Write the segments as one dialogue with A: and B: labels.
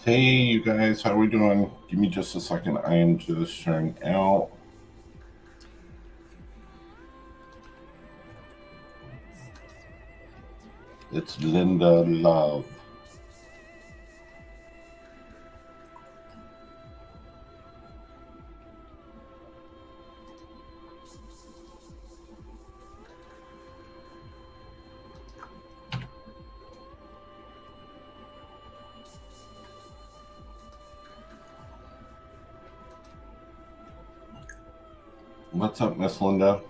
A: Hey, you guys, how are we doing? Give me just a second. I am just sharing out. It's Linda Love. What's up, Miss Linda?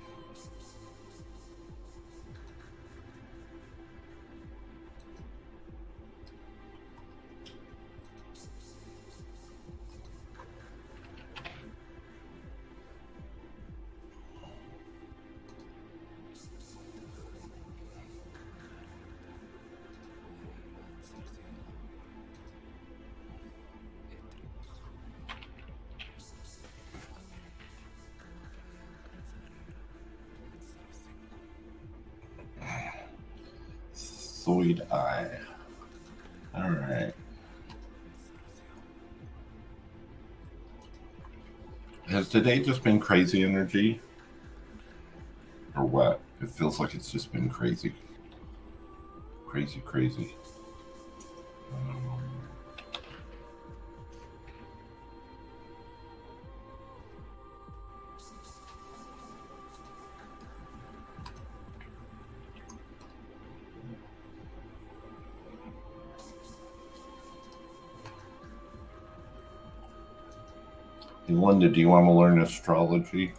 A: Sweet eye. All right. Has today just been crazy energy? Or what? It feels like it's just been crazy. Crazy, crazy. Um, hey, Linda, do you want to learn astrology?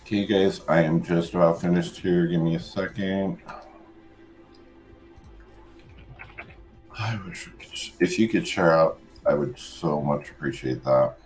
A: Okay, guys, I am just about finished here. Give me a second. I wish if you could share out, I would so much appreciate that.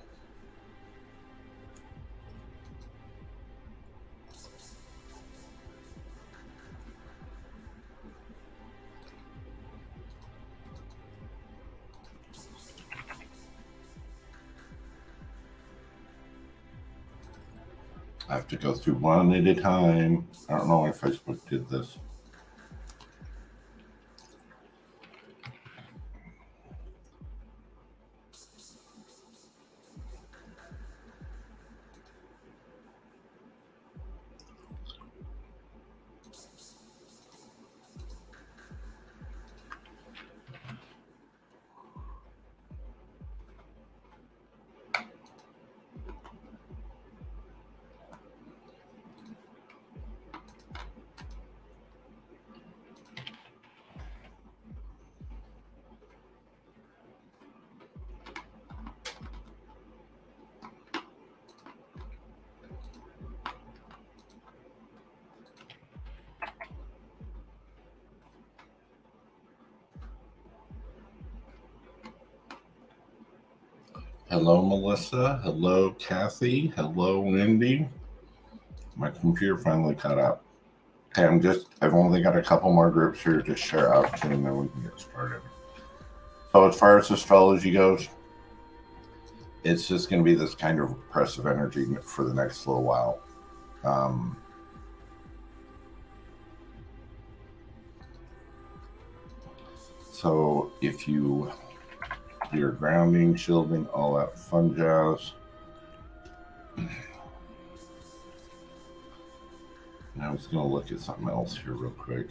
A: I have to go through one at a time. I don't know if Facebook did this. Hello, Melissa. Hello, Kathy. Hello, Wendy. My computer finally caught up. Okay, I've only got a couple more groups here to share out to, and then we can get started. So, as far as astrology goes, it's just going to be this kind of oppressive energy for the next little while. Um, so, if you your grounding, shielding, all that fun jazz. And I was going to look at something else here real quick.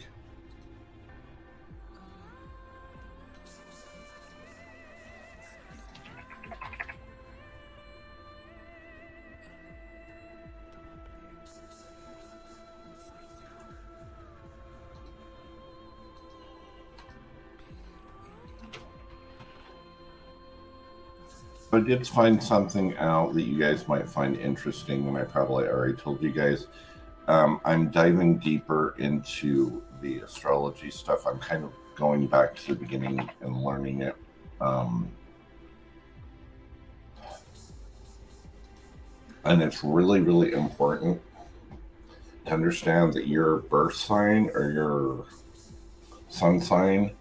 A: I did find something out that you guys might find interesting, and I probably already told you guys. I'm diving deeper into the astrology stuff. I'm kind of going back to the beginning and learning it. And it's really, really important to understand that your birth sign or your sun sign,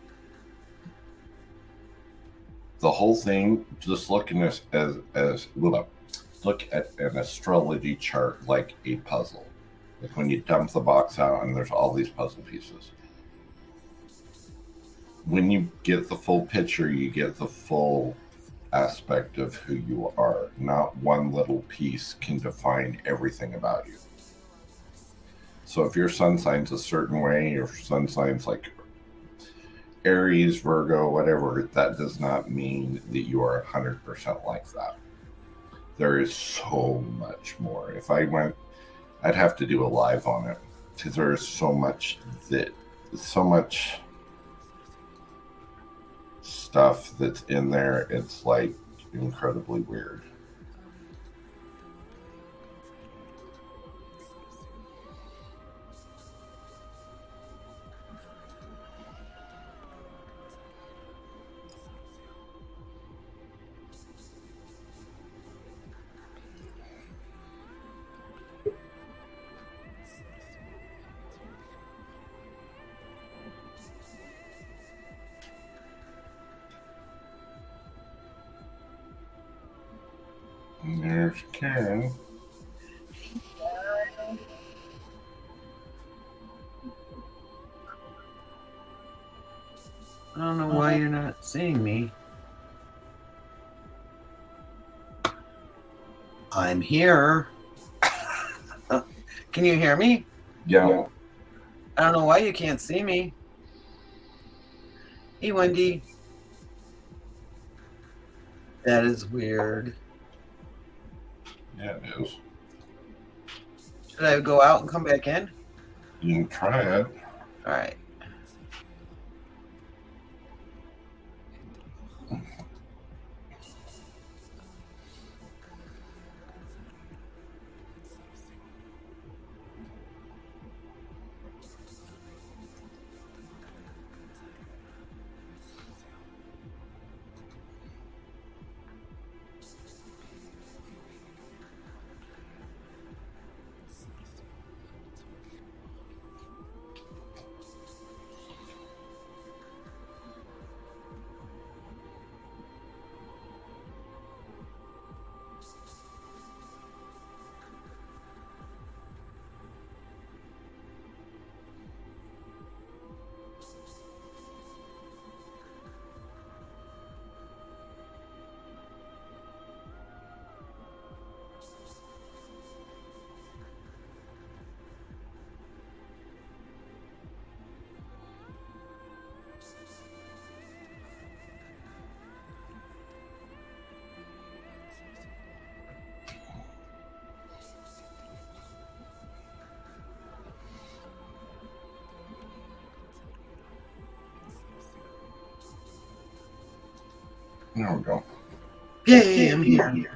A: the whole thing, just looking look at an astrology chart like a puzzle. Like when you dump the box out and there's all these puzzle pieces. When you get the full picture, you get the full aspect of who you are. Not one little piece can define everything about you. So if your sun sign's a certain way, your sun sign's like Aries, Virgo, whatever, that does not mean that you are 100% like that. There is so much more. If I went, I'd have to do a live on it because there is so much stuff that's in there. It's like incredibly weird. And there's Karen.
B: I don't know why you're not seeing me. I'm here. Can you hear me?
A: Yeah.
B: I don't know why you can't see me. Hey, Wendy. That is weird.
A: Yeah, it is.
B: Should I go out and come back in?
A: You can try it.
B: All right.
A: There we go.
B: Yay, I'm here.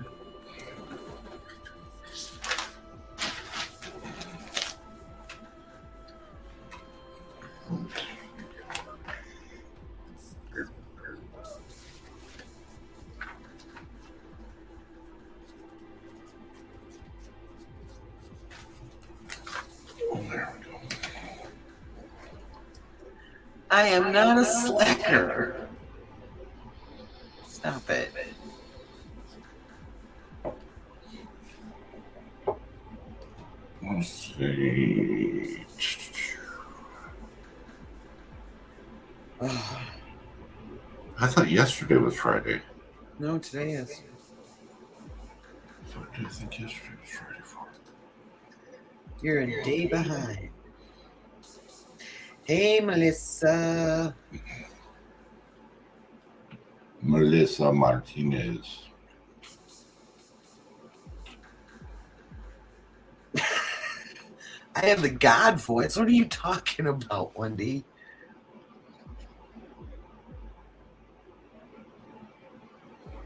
B: I am not a slacker. Stop it.
A: Let's see. I thought yesterday was Friday.
B: No, today is.
A: So what do you think yesterday was Friday for?
B: You're a day behind. Hey, Melissa.
A: Melissa Martinez.
B: I have the God voice. What are you talking about, Wendy?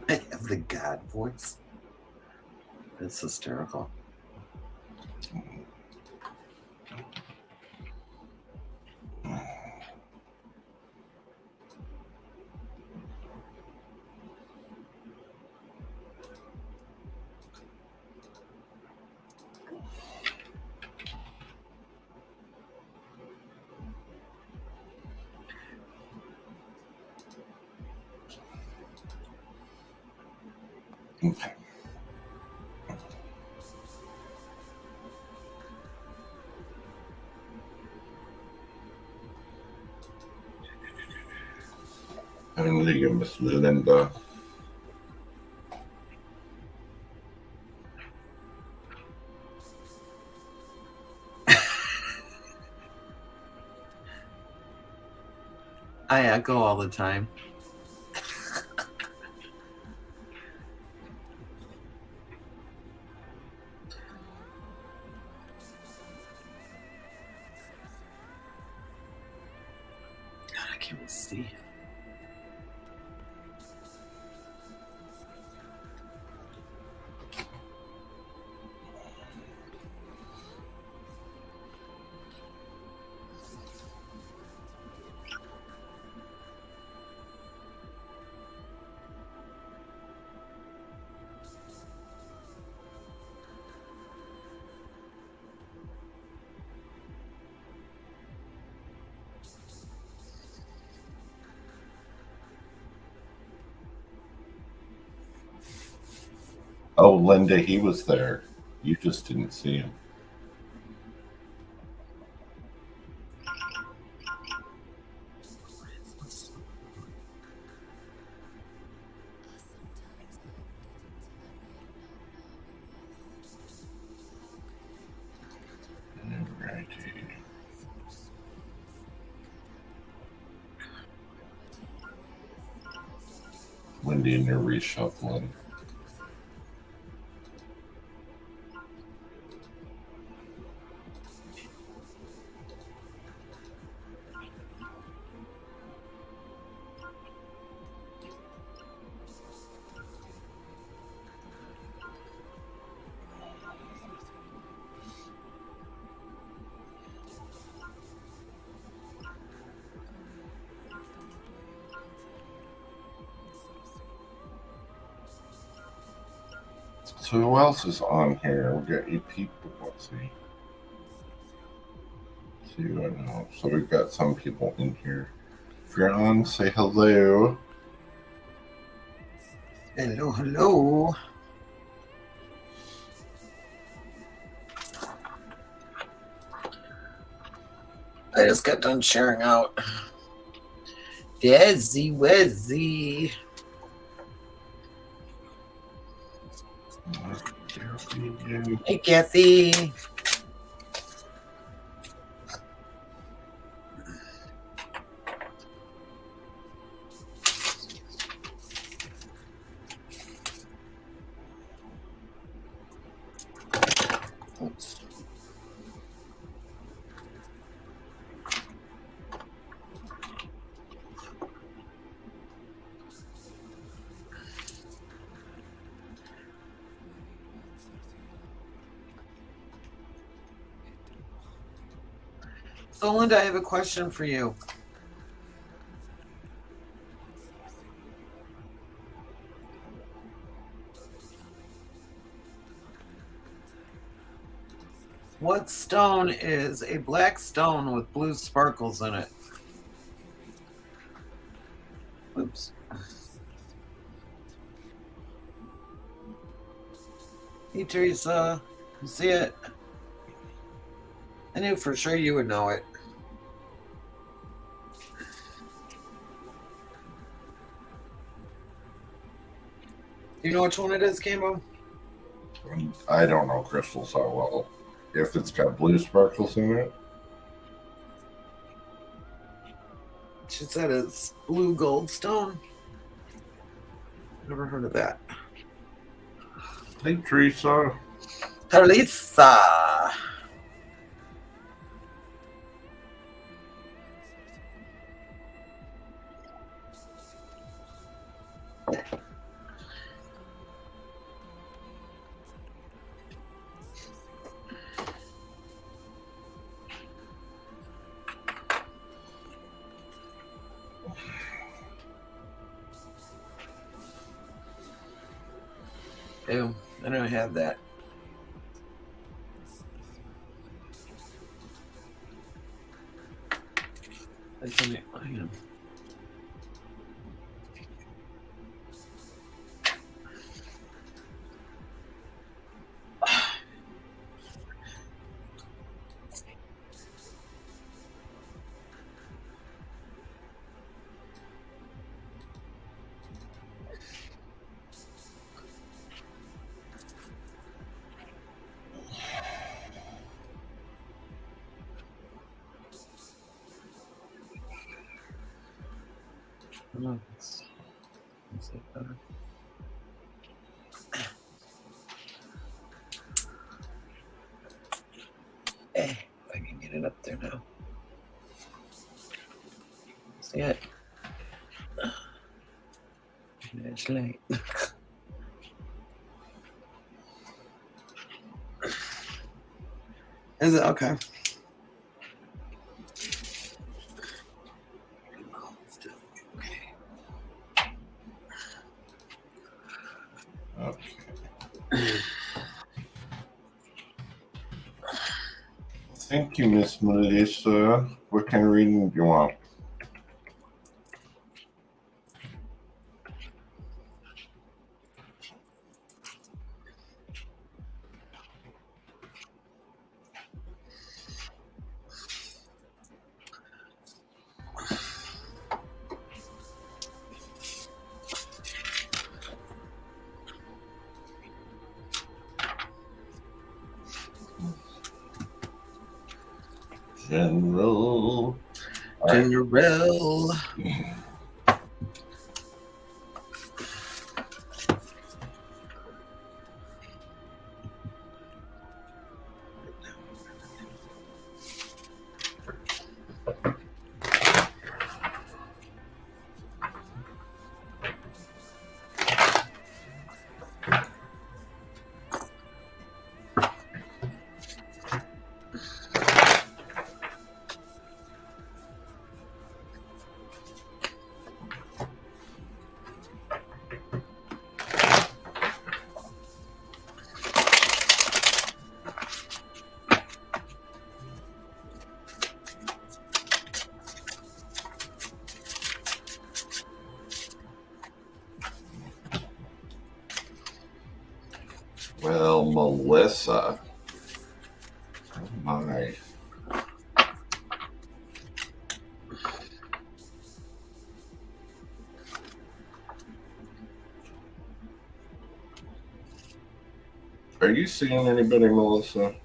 B: I have the God voice. It's hysterical.
A: Okay. Only Miss Linda.
B: I echo all the time. God, I can't see.
A: Oh, Linda, he was there. You just didn't see him. Alrighty. Wendy, and you're reshuffling. So who else is on here? We got 8 people. Let's see. See who I know. So we've got some people in here. If you're on, say hello.
B: Hello, hello. I just got done sharing out. Desi Wezzy. Hey, Kathy. Oops. So, Linda, I have a question for you. What stone is a black stone with blue sparkles in it? Oops. Hey, Teresa. You see it? I knew for sure you would know it. Do you know which one it is, Cambo?
A: I don't know crystals so well. If it's got blue sparkles in it,
B: She said it's blue gold stone. Never heard of that.
A: hey Teresa.
B: Teresa. Ew, I don't have that. Hang on. Oh, let's see better. If I can get it up there now. See it? It's late. Is it okay?
A: Okay. Thank you, Miss Melissa. What kind of reading do you want? General.
B: General.
A: Well, Melissa. Oh my. Are you seeing anybody, Melissa?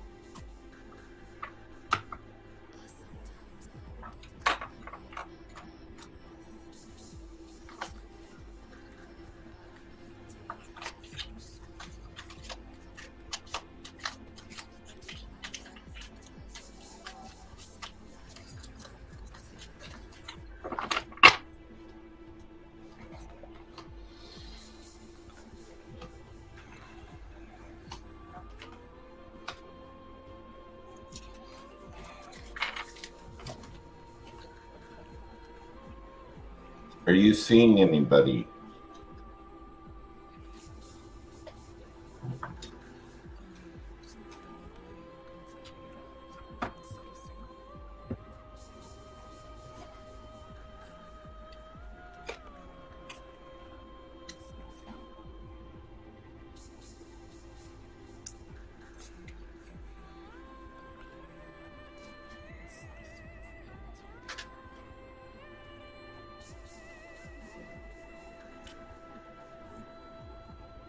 A: Are you seeing anybody?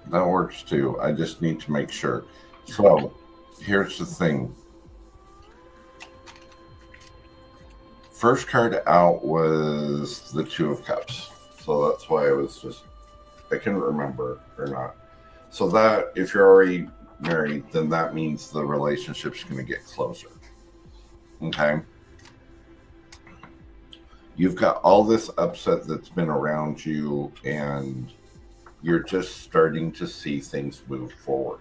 A: That works too. I just need to make sure. So here's the thing. First card out was the Two of Cups. So that's why I couldn't remember or not. So that, if you're already married, then that means the relationship's going to get closer. Okay? You've got all this upset that's been around you, and you're just starting to see things move forward.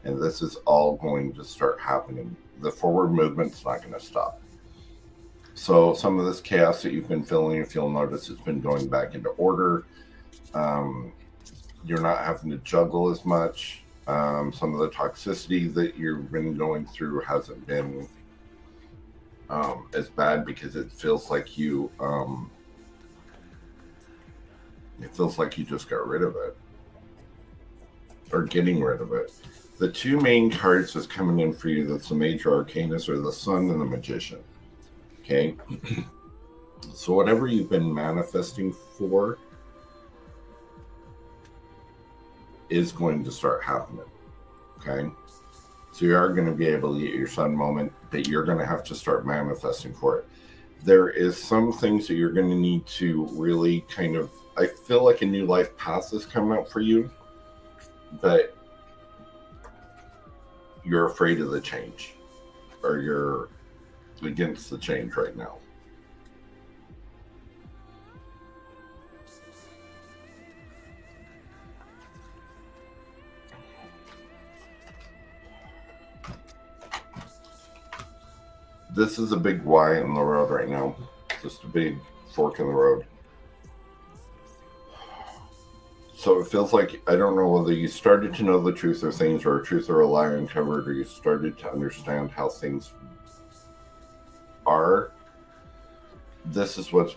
A: And this is all going to start happening. The forward movement's not going to stop. So some of this chaos that you've been feeling, if you'll notice, it's been going back into order. You're not having to juggle as much. Some of the toxicity that you've been going through hasn't been as bad because it feels like you just got rid of it or getting rid of it. The two main cards that's coming in for you that's the major arcanus are the Sun and the Magician. Okay. So whatever you've been manifesting for is going to start happening. Okay. So you are going to be able to get your sun moment, but you're going to have to start manifesting for it. There is some things that you're going to need to really kind of, I feel like a new life path is coming up for you, but you're afraid of the change, or you're against the change right now. This is a big Y in the road right now. Just a big fork in the road. So it feels like, I don't know whether you started to know the truth or things, or a truth or a lie uncovered, or you started to understand how things are. This is what's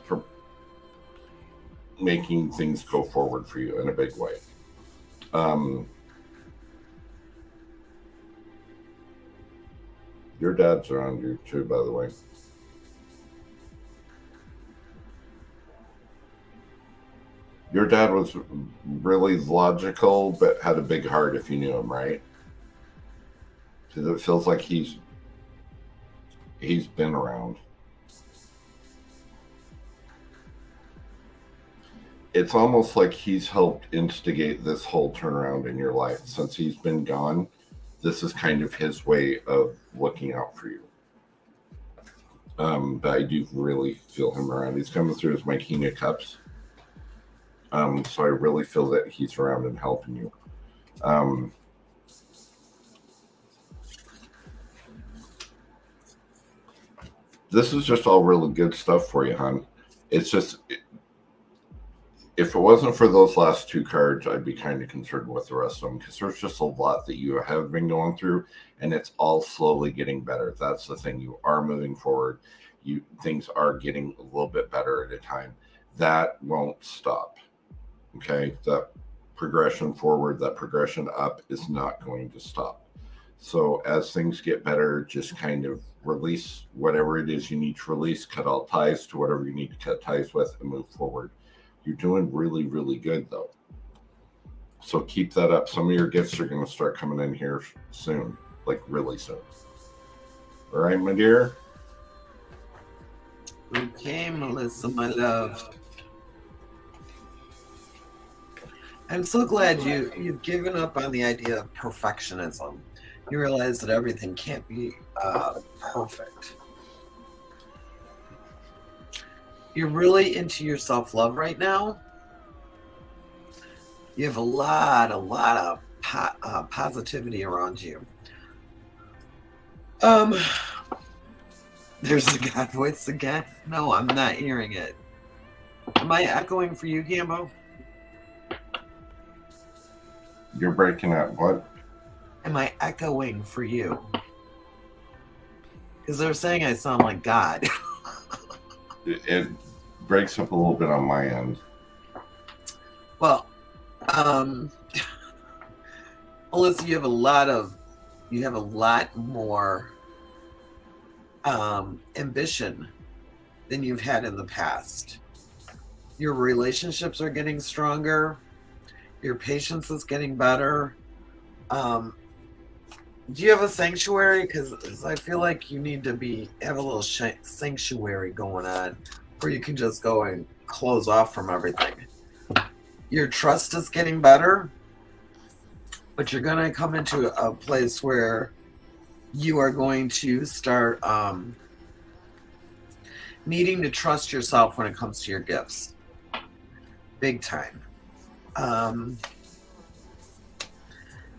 A: making things go forward for you in a big way. Your dad's around you too, by the way. Your dad was really logical, but had a big heart if you knew him, right? Because it feels like he's been around. It's almost like he's helped instigate this whole turnaround in your life. Since he's been gone, this is kind of his way of looking out for you. But I do really feel him around. He's coming through as my King of Cups. So I really feel that he's around and helping you. This is just all really good stuff for you, hon. It's just, if it wasn't for those last two cards, I'd be kind of concerned with the rest of them, because there's just a lot that you have been going through, and it's all slowly getting better. That's the thing. You are moving forward. Things are getting a little bit better at a time. That won't stop. Okay? That progression forward, that progression up is not going to stop. So as things get better, just kind of release whatever it is you need to release, cut all ties to whatever you need to cut ties with, and move forward. You're doing really, really good, though. So keep that up. Some of your gifts are going to start coming in here soon, like really soon. All right, my dear?
B: Okay, Melissa, my love. I'm so glad you've given up on the idea of perfectionism. You realize that everything can't be perfect. You're really into your self-love right now. You have a lot of positivity around you. There's the God voice again. No, I'm not hearing it. Am I echoing for you, Cambo?
A: You're breaking up. What?
B: Am I echoing for you? Because they're saying I sound like God.
A: It breaks up a little bit on my end.
B: Well, Melissa, you have a lot more ambition than you've had in the past. Your relationships are getting stronger. Your patience is getting better. Do you have a sanctuary? Because I feel like you need to have a little sanctuary going on where you can just go and close off from everything. Your trust is getting better, but you're going to come into a place where you are going to start needing to trust yourself when it comes to your gifts. Big time. And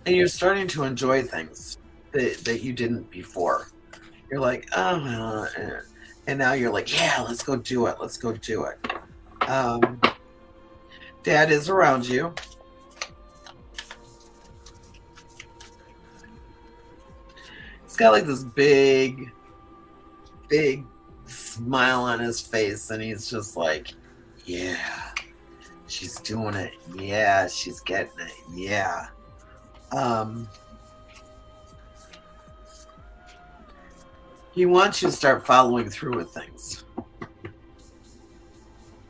B: you're starting to enjoy things that you didn't before. You're like, oh, and now you're like, yeah, let's go do it. Let's go do it. Dad is around you. got like this big smile on his face, and he's just like, yeah, she's doing it. Yeah, she's getting it. Yeah. He wants you to start following through with things.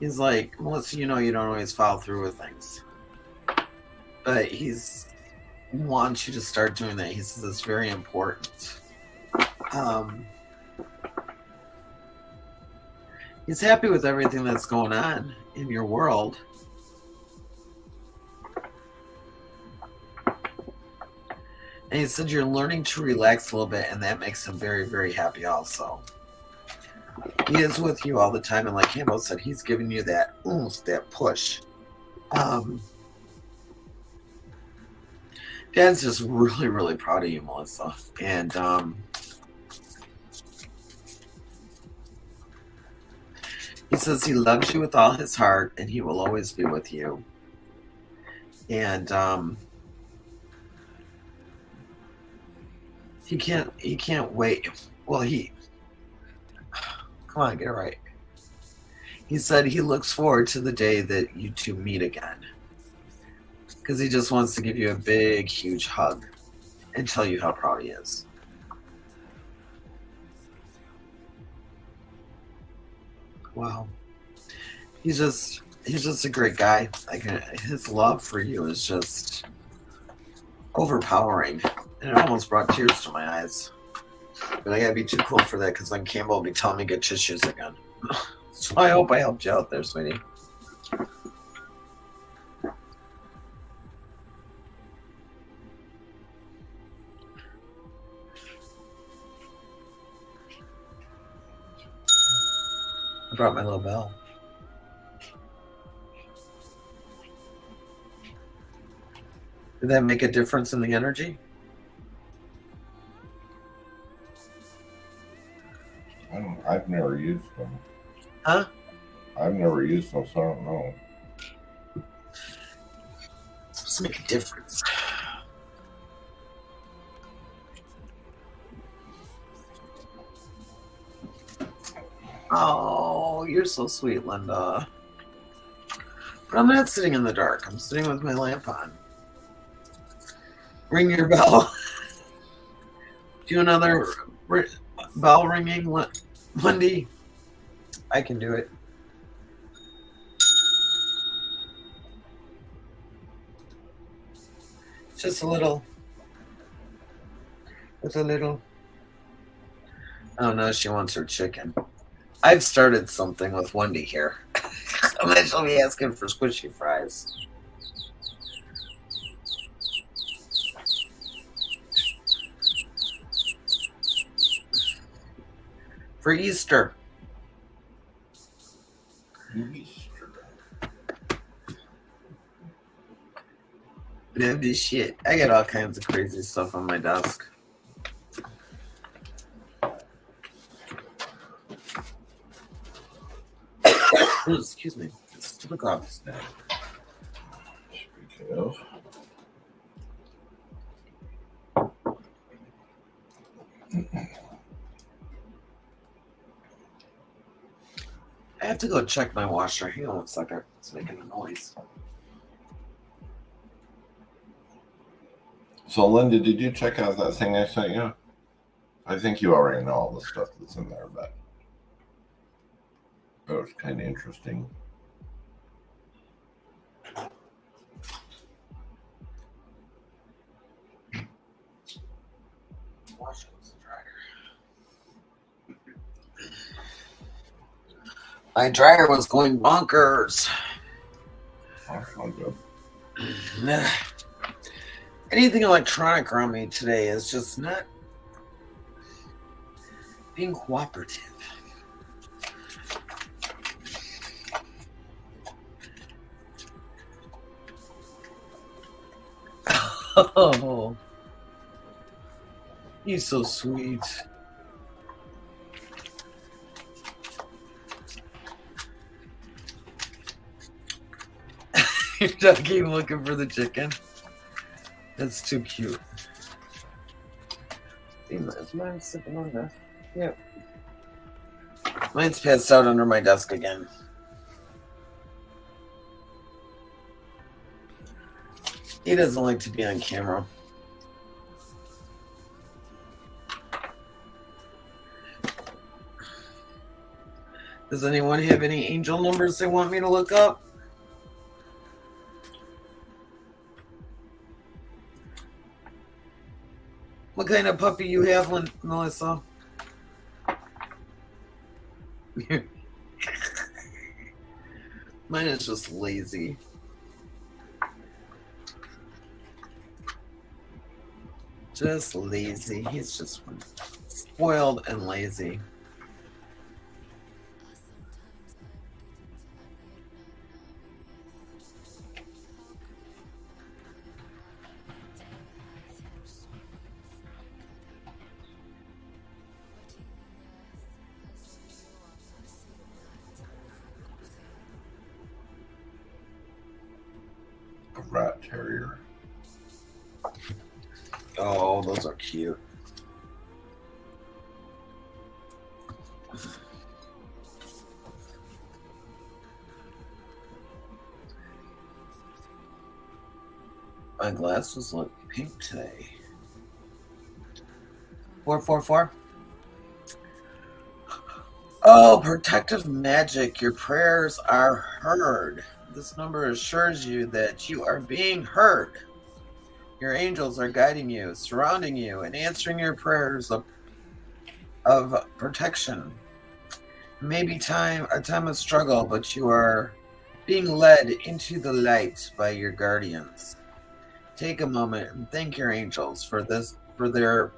B: He's like, Melissa, you know you don't always follow through with things. But he wants you to start doing that. He says it's very important. He's happy with everything that's going on in your world. And he said you're learning to relax a little bit, and that makes him very, very happy also. He is with you all the time, and like Cambo said, he's giving you that oomph, that push. Dad's just really, really proud of you, Melissa. And he says he loves you with all his heart, and he will always be with you. And he can't wait. Well, come on, get it right. He said he looks forward to the day that you two meet again. Because he just wants to give you a big, huge hug and tell you how proud he is. Wow. He's just a great guy. Like, his love for you is just overpowering. And it almost brought tears to my eyes. But I gotta be too cool for that, because then Cambo will be telling me to get tissues again. So I hope I helped you out there, sweetie. I brought my little bell. Did that make a difference in the energy?
A: I've never used them.
B: Huh?
A: I've never used them, so I don't know.
B: It's supposed to make a difference. Oh, you're so sweet, Linda. But I'm not sitting in the dark. I'm sitting with my lamp on. Ring your bell. Do another bell ringing, Wendy. I can do it. Just a little. With a little. Oh no, she wants her chicken. I've started something with Wendy here. I'm actually asking for squishy fries. For Easter. Love this shit. I got all kinds of crazy stuff on my desk. Excuse me. Stupid coffee snack.
A: Speaking of.
B: I have to go check my washer. Hang on one second. It's making a noise.
A: So, Linda, did you check out that thing I sent you? I think you already know all the stuff that's in there, but it was kind of interesting.
B: Washer was the dryer. My dryer was going bonkers.
A: That's not good.
B: Anything electronic around me today is just not being cooperative. Oh, he's so sweet. You're not keep looking for the chicken. That's too cute. Is mine sitting on the... Yep. Mine's passed out under my desk again. He doesn't like to be on camera. Does anyone have any angel numbers they want me to look up? What kind of puppy you have, Melissa? Mine is just lazy. Just lazy. He's just spoiled and lazy.
A: A rat terrier.
B: Oh, those are cute. My glasses look pink today. 444. Oh, protective magic. Your prayers are heard. This number assures you that you are being heard. Your angels are guiding you, surrounding you, and answering your prayers of protection. It may be a time of struggle, but you are being led into the light by your guardians. Take a moment and thank your angels for their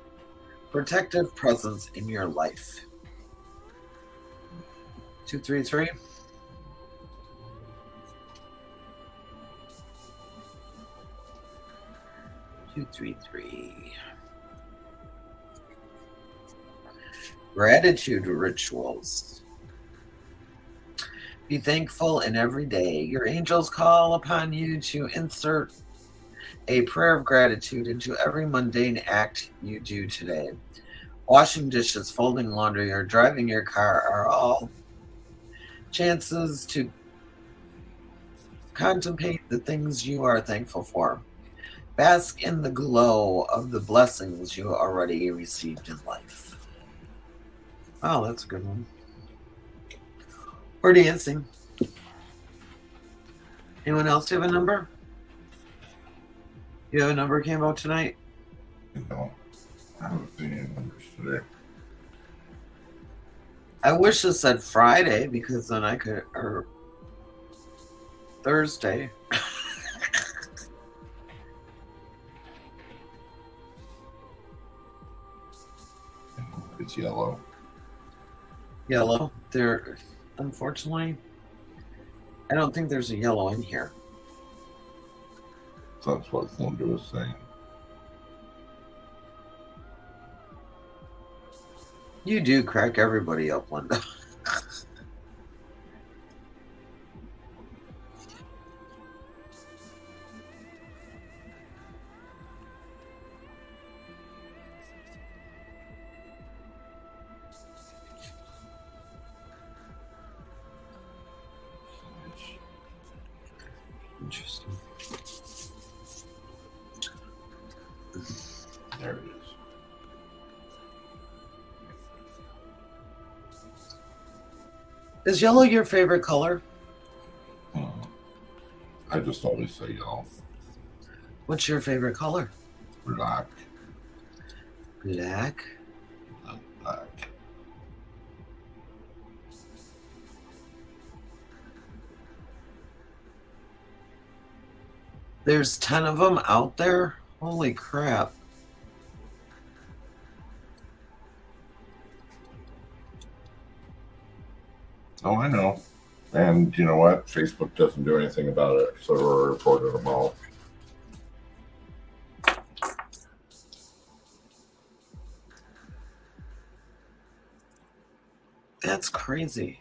B: protective presence in your life. 233. Gratitude rituals. Be thankful in every day. Your angels call upon you to insert a prayer of gratitude into every mundane act you do today. Washing dishes, folding laundry, or driving your car are all chances to contemplate the things you are thankful for. Bask in the glow of the blessings you already received in life. Oh, that's a good one. Or dancing. Anyone else have a number? You have a number, Cambo, tonight?
A: No, I haven't seen any numbers today.
B: I wish it said Friday because then I could, or Thursday.
A: It's yellow.
B: Yellow. There, unfortunately, I don't think there's a yellow in here.
A: That's what Linda was saying.
B: You do crack everybody up, Linda. Interesting.
A: There it is.
B: Is yellow your favorite color?
A: I just always say yellow.
B: What's your favorite color?
A: Black.
B: Black.
A: Black.
B: There's 10 of them out there? Holy crap.
A: Oh, I know. And you know what? Facebook doesn't do anything about it, so we're reporting them all.
B: That's crazy.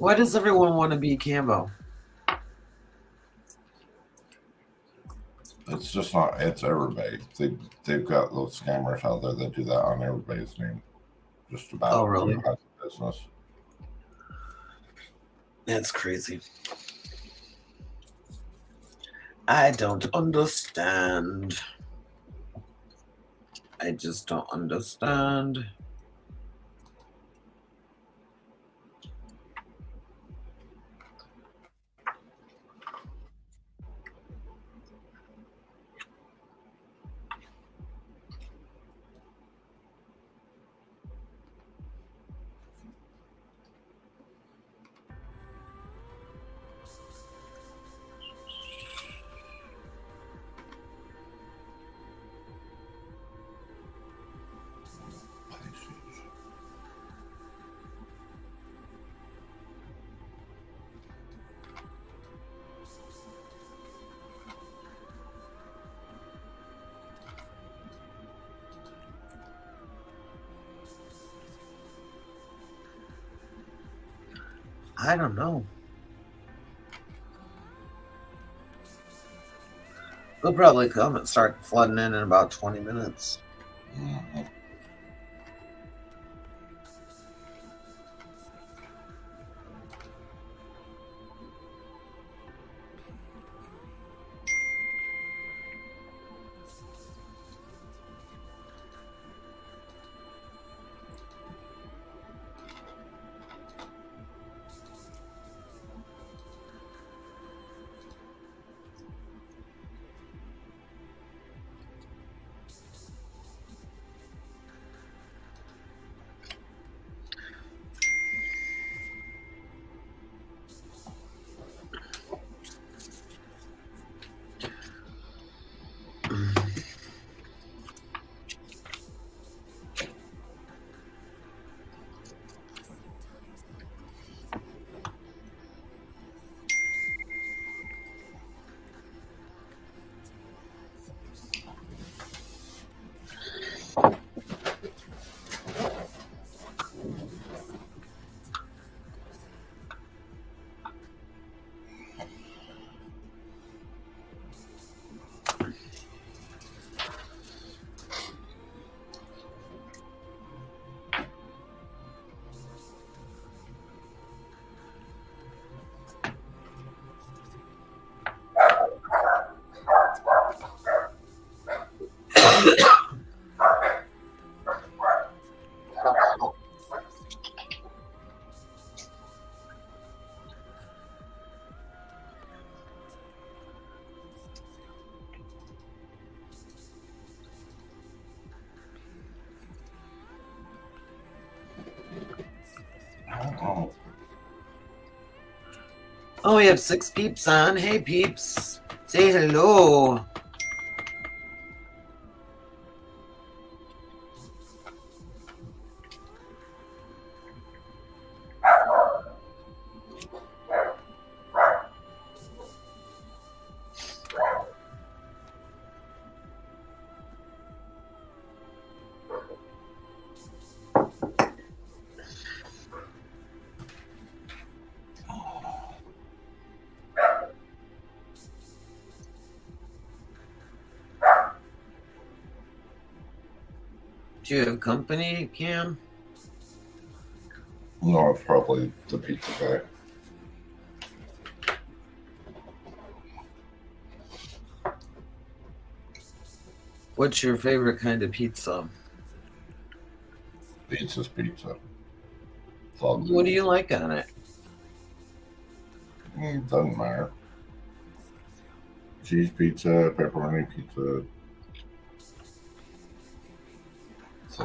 B: Why does everyone want to be Cambo?
A: It's just not. It's everybody. They've got those scammers out there that do that on everybody's name. Just about.
B: Oh, really?
A: Who has a business.
B: That's crazy. I don't understand. I just don't understand. I don't know. They'll probably come and start flooding in about 20 minutes.
A: Mhm. I don't know.
B: Oh, we have 6 peeps on. Hey, peeps. Say hello. Do you have company, Cam?
A: No, it's probably the pizza guy.
B: What's your favorite kind of pizza?
A: Pizza's pizza. It's all
B: What do you like on it?
A: It doesn't matter. Cheese pizza, pepperoni pizza. It's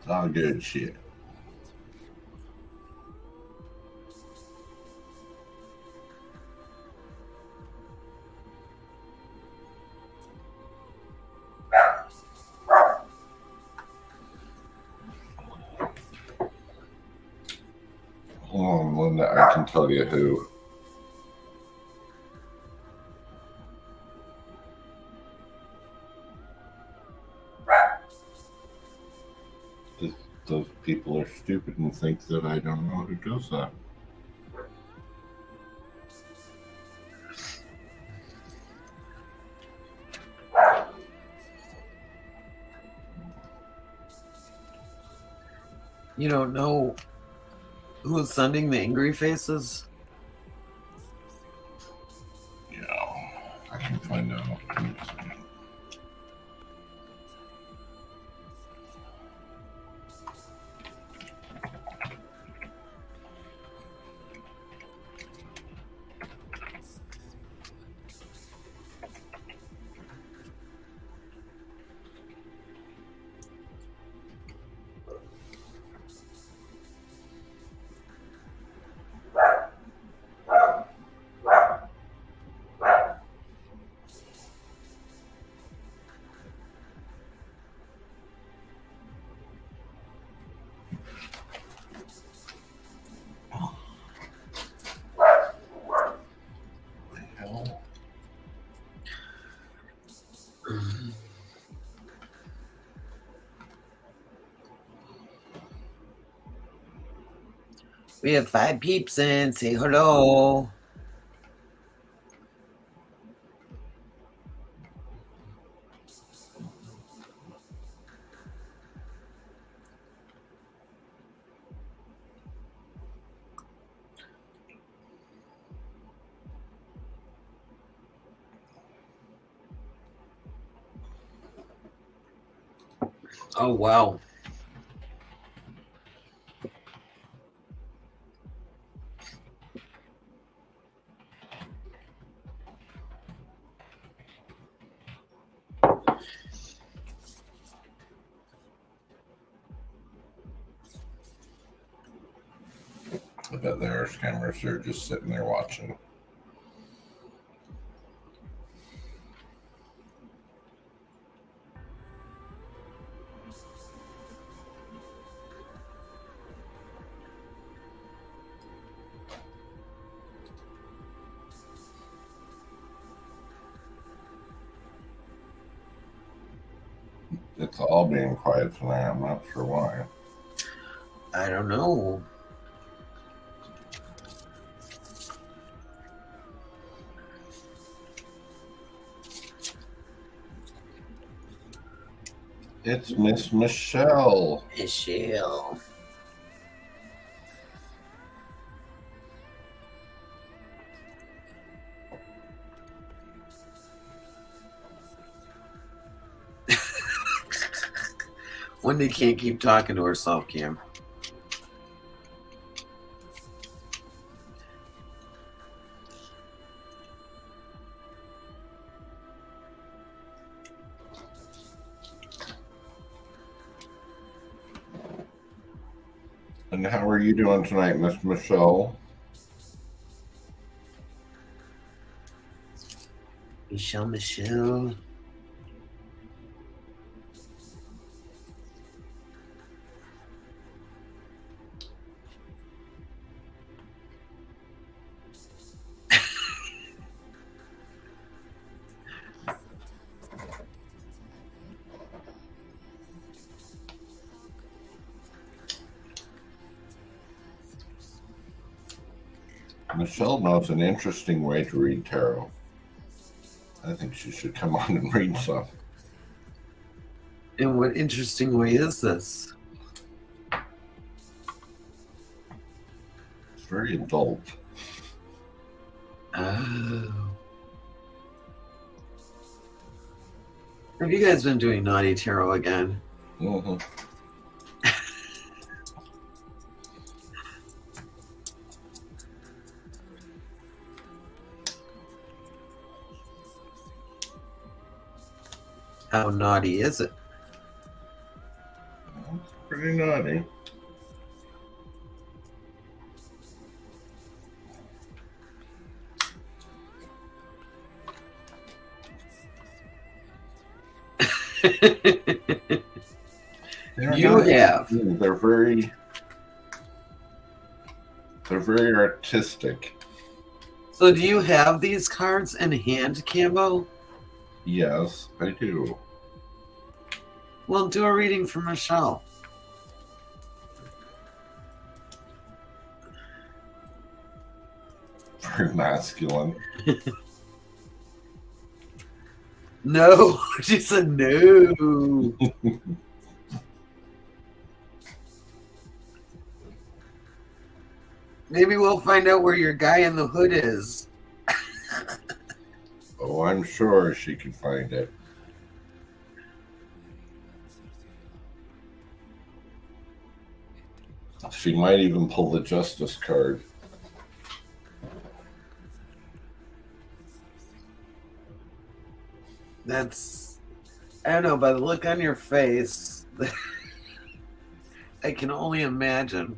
A: all good shit. Hold on, Linda, I can tell you who. Those people are stupid and think that I don't know who does that.
B: You don't know who's sending the angry faces?
A: Yeah, I can find out.
B: We have 5 peeps in. Say hello. Oh, wow.
A: I bet there are scammers that are just sitting there watching. It's all being quiet tonight. I'm not sure why.
B: I don't know.
A: It's Miss Michelle.
B: Michelle. Wendy can't keep talking to herself, Cam.
A: And how are you doing tonight, Miss Michelle?
B: Michelle.
A: Michelle knows an interesting way to read tarot. I think she should come on and read some.
B: And what interesting way is this?
A: It's very adult.
B: Oh. Have you guys been doing naughty tarot again?
A: Mm-hmm.
B: How naughty is it?
A: It's pretty naughty.
B: You have.
A: They're very artistic.
B: So do you have these cards in hand, Cambo?
A: Yes, I do.
B: Well, do a reading for Michelle.
A: Very masculine.
B: No, she said no. Maybe we'll find out where your guy in the hood is.
A: Oh, I'm sure she can find it. She might even pull the justice card.
B: That's, I don't know, by the look on your face, I can only imagine.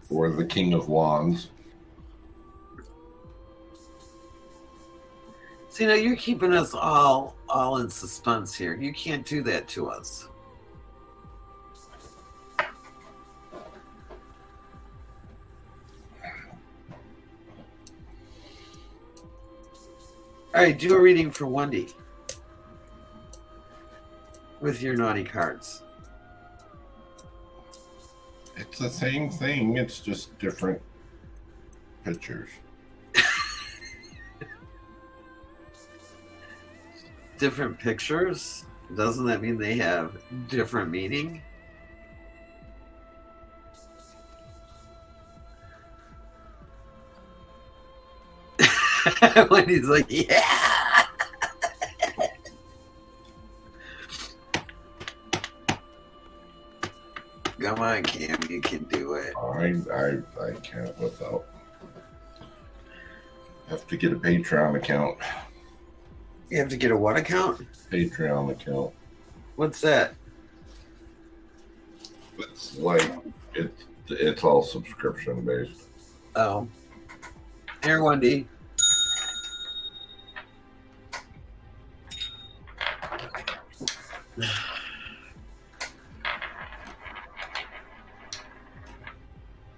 A: Or the King of Wands.
B: See, now you're keeping us all in suspense here. You can't do that to us. All right, do a reading for Wendy with your naughty cards.
A: It's the same thing, it's just different pictures.
B: Different pictures? Doesn't that mean they have different meaning? When he's like, yeah. Come on, Cam, you can do it.
A: I can't without. Have to get a Patreon account.
B: You have to get a what account?
A: Patreon account.
B: What's that?
A: It's like it's all subscription based.
B: Oh. Here, Wendy.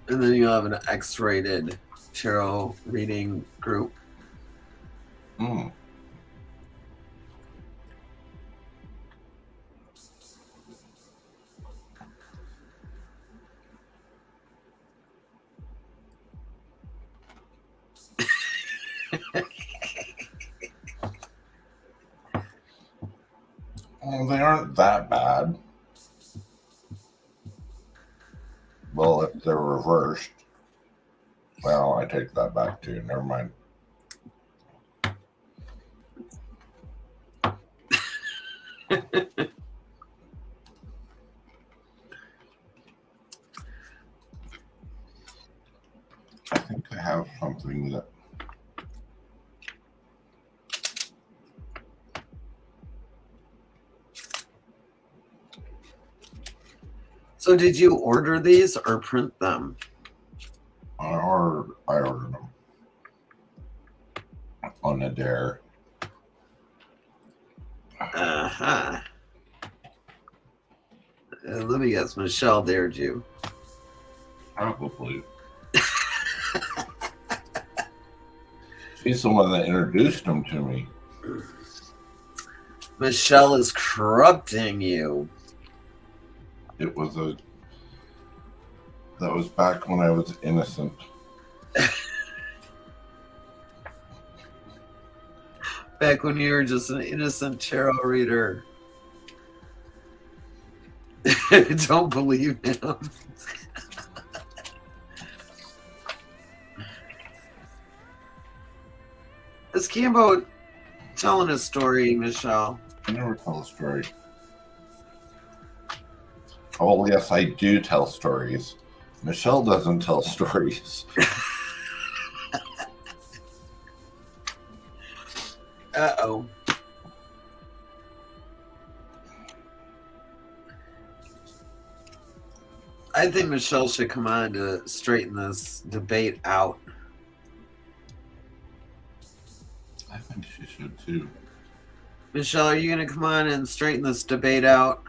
B: And then you'll have an X-rated tarot reading group.
A: Hmm. Well, they aren't that bad. Well, if they're reversed, well, I take that back too. Never mind. I think I have something that.
B: So did you order these or print them?
A: I ordered them on a dare.
B: Uh-huh. Let me guess, Michelle dared you.
A: Probably. She's the one that introduced them to me.
B: Michelle is corrupting you.
A: That was back when I was innocent.
B: Back when you were just an innocent tarot reader. Don't believe him. Is Cambo telling a story, Michelle?
A: I never tell a story. Oh, yes, I do tell stories. Michelle doesn't tell stories.
B: Uh-oh. I think Michelle should come on to straighten this debate out.
A: I think she should too.
B: Michelle, are you going to come on and straighten this debate out?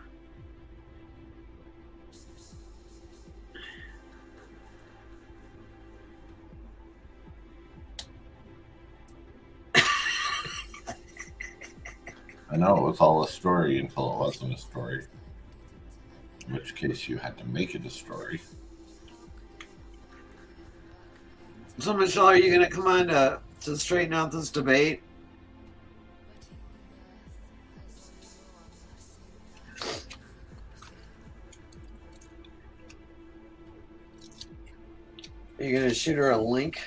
A: I know it was all a story until it wasn't a story. In which case you had to make it a story.
B: So, Michelle, are you going to come on to straighten out this debate? Are you going to shoot her a link?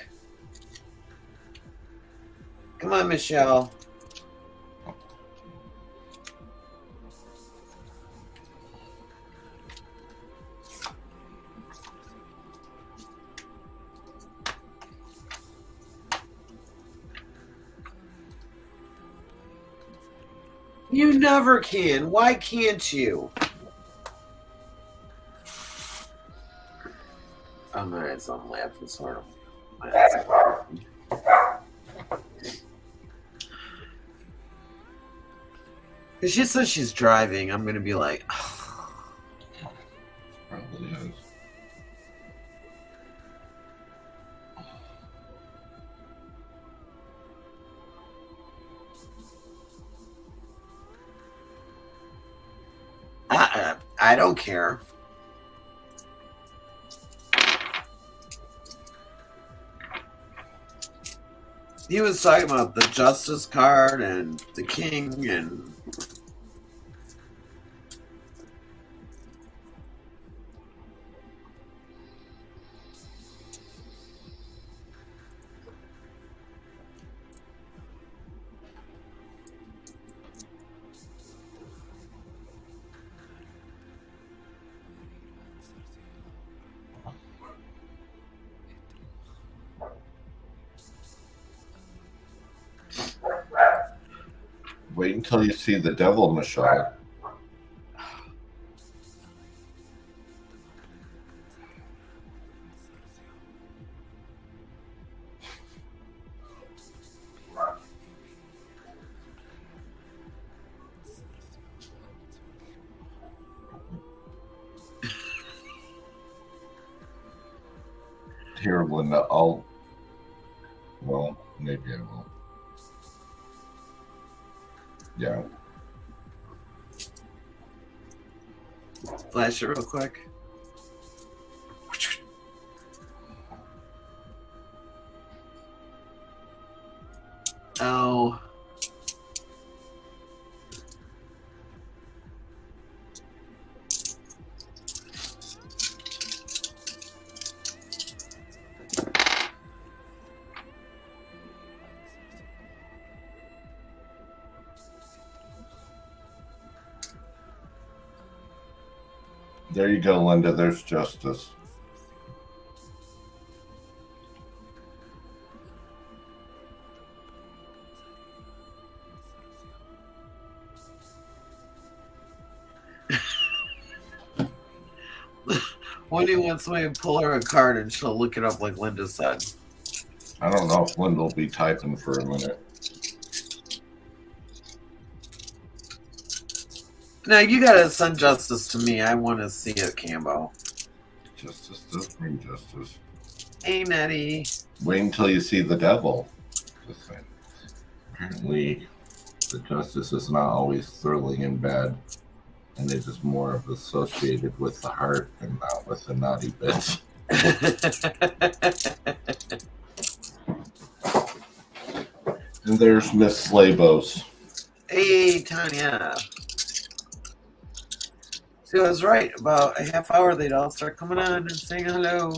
B: Come on, Michelle. You never can. Why can't you? Oh, my, so I'm laughing sort of. If she says she's driving, I'm going to be like, oh.
A: Probably is.
B: I don't care. He was talking about the Justice card and the King and...
A: Wait until you see the devil, Michelle. Here, Linda, well, maybe I will. Yeah.
B: Flash it real quick. Oh.
A: There you go, Linda. There's justice.
B: Wendy wants me to pull her a card and she'll look it up like Linda said.
A: I don't know if Linda will be typing for a minute.
B: Now you gotta send justice to me. I want to see it, Cambo.
A: Justice does bring justice.
B: Hey, Nettie.
A: Wait until you see the devil. Just saying. Apparently, the justice is not always thrilling and bad, and it is more of associated with the heart and not with the naughty bits. And there's Miss Slabos.
B: Hey, Tanya. See, I was right. About a half hour, they'd all start coming on and saying hello.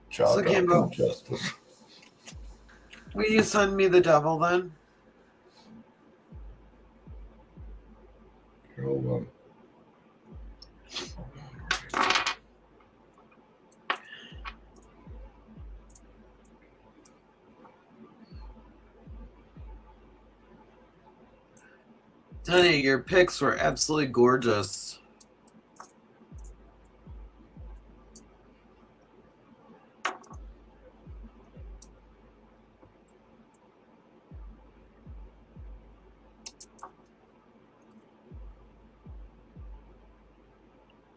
B: So, Cambo,
A: justice.
B: will you send me the devil then?
A: Hold on.
B: Tanya, your pics were absolutely gorgeous.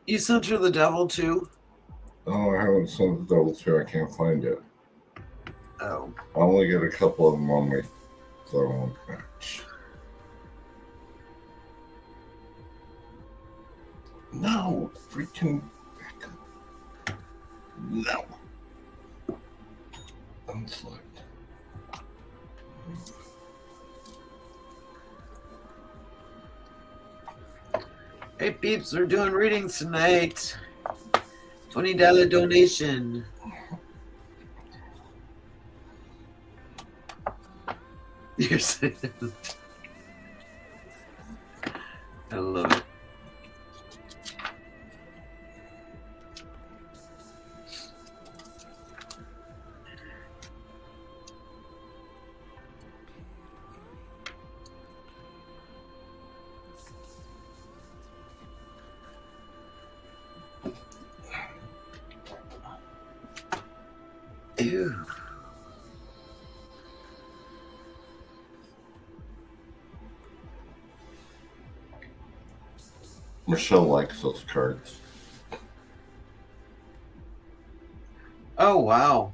B: You sent her the devil too?
A: Oh, I haven't sent the devil too. I can't find it.
B: Oh.
A: I only get a couple of them on my phone. No, freaking no. Unselect.
B: Hey peeps, we're doing readings tonight. $20 donation. You're saying, I love it. Ew.
A: Michelle likes those cards.
B: Oh, wow.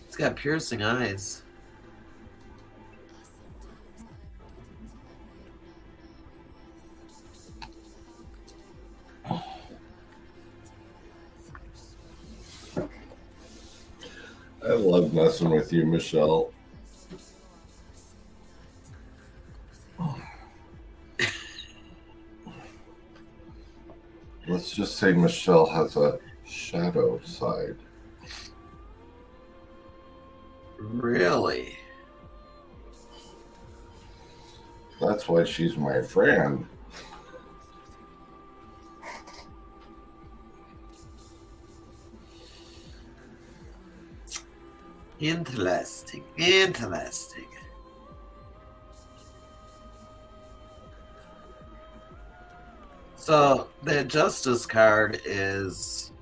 B: It's got piercing eyes.
A: I love messing with you, Michelle. Let's just say Michelle has a shadow side.
B: Really?
A: That's why she's my friend.
B: Interesting. Interesting. So the Justice card is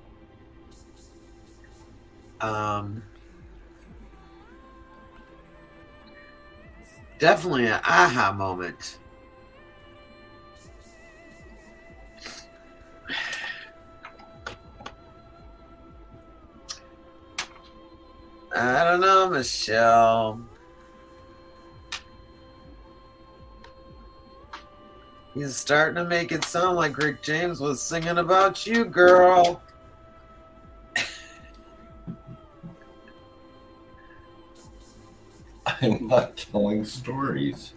B: definitely an aha moment. I don't know, Michelle. He's starting to make it sound like Rick James was singing about you, girl.
A: I'm not telling stories.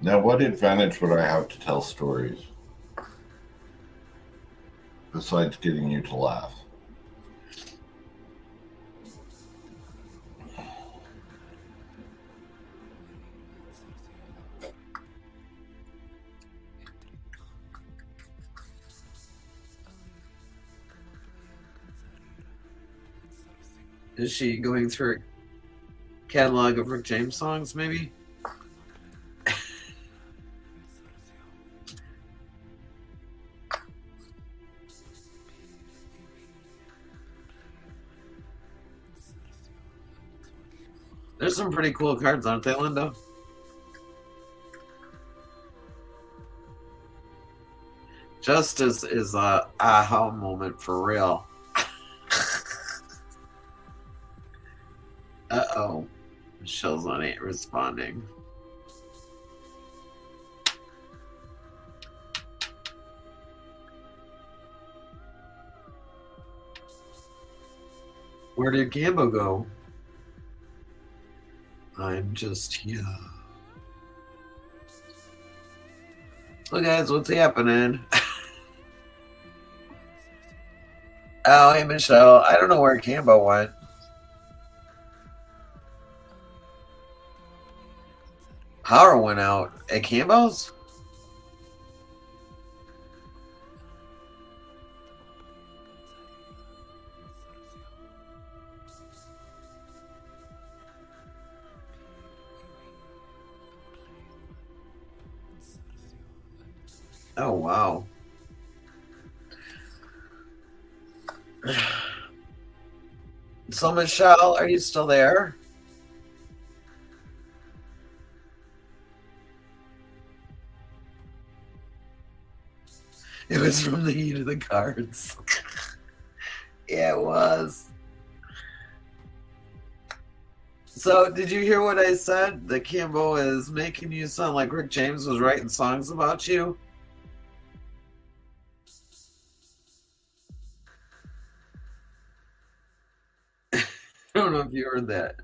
A: Now, what advantage would I have to tell stories? Besides getting you to laugh.
B: Is she going through a catalog of Rick James songs, maybe? There's some pretty cool cards, aren't they, Linda? Justice is a aha moment for real. Uh-oh. Michelle's on it responding. Where did Cambo go? I'm just here. So guys, what's happening? Oh, hey Michelle. I don't know where Cambo went. Power went out at Cambo's? Oh, wow. So, Michelle, are you still there? It was from the heat of the cards. Yeah, it was. So, did you hear what I said? That Cambo is making you sound like Rick James was writing songs about you? don't know if you heard that.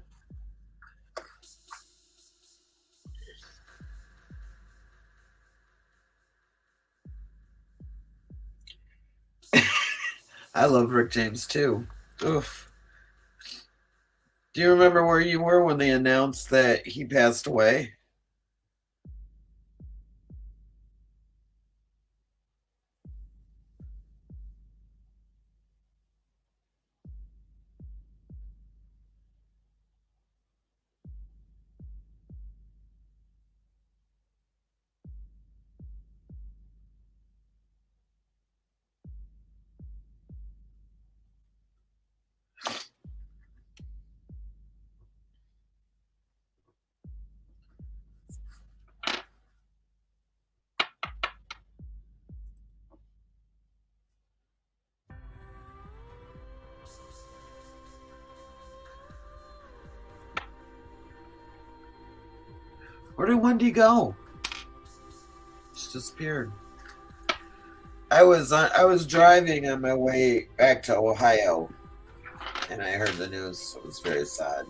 B: I love Rick James too. Oof. Do you remember where you were when they announced that he passed away? Where did Wendy go? She disappeared. I was driving on my way back to Ohio, and I heard the news. It was very sad.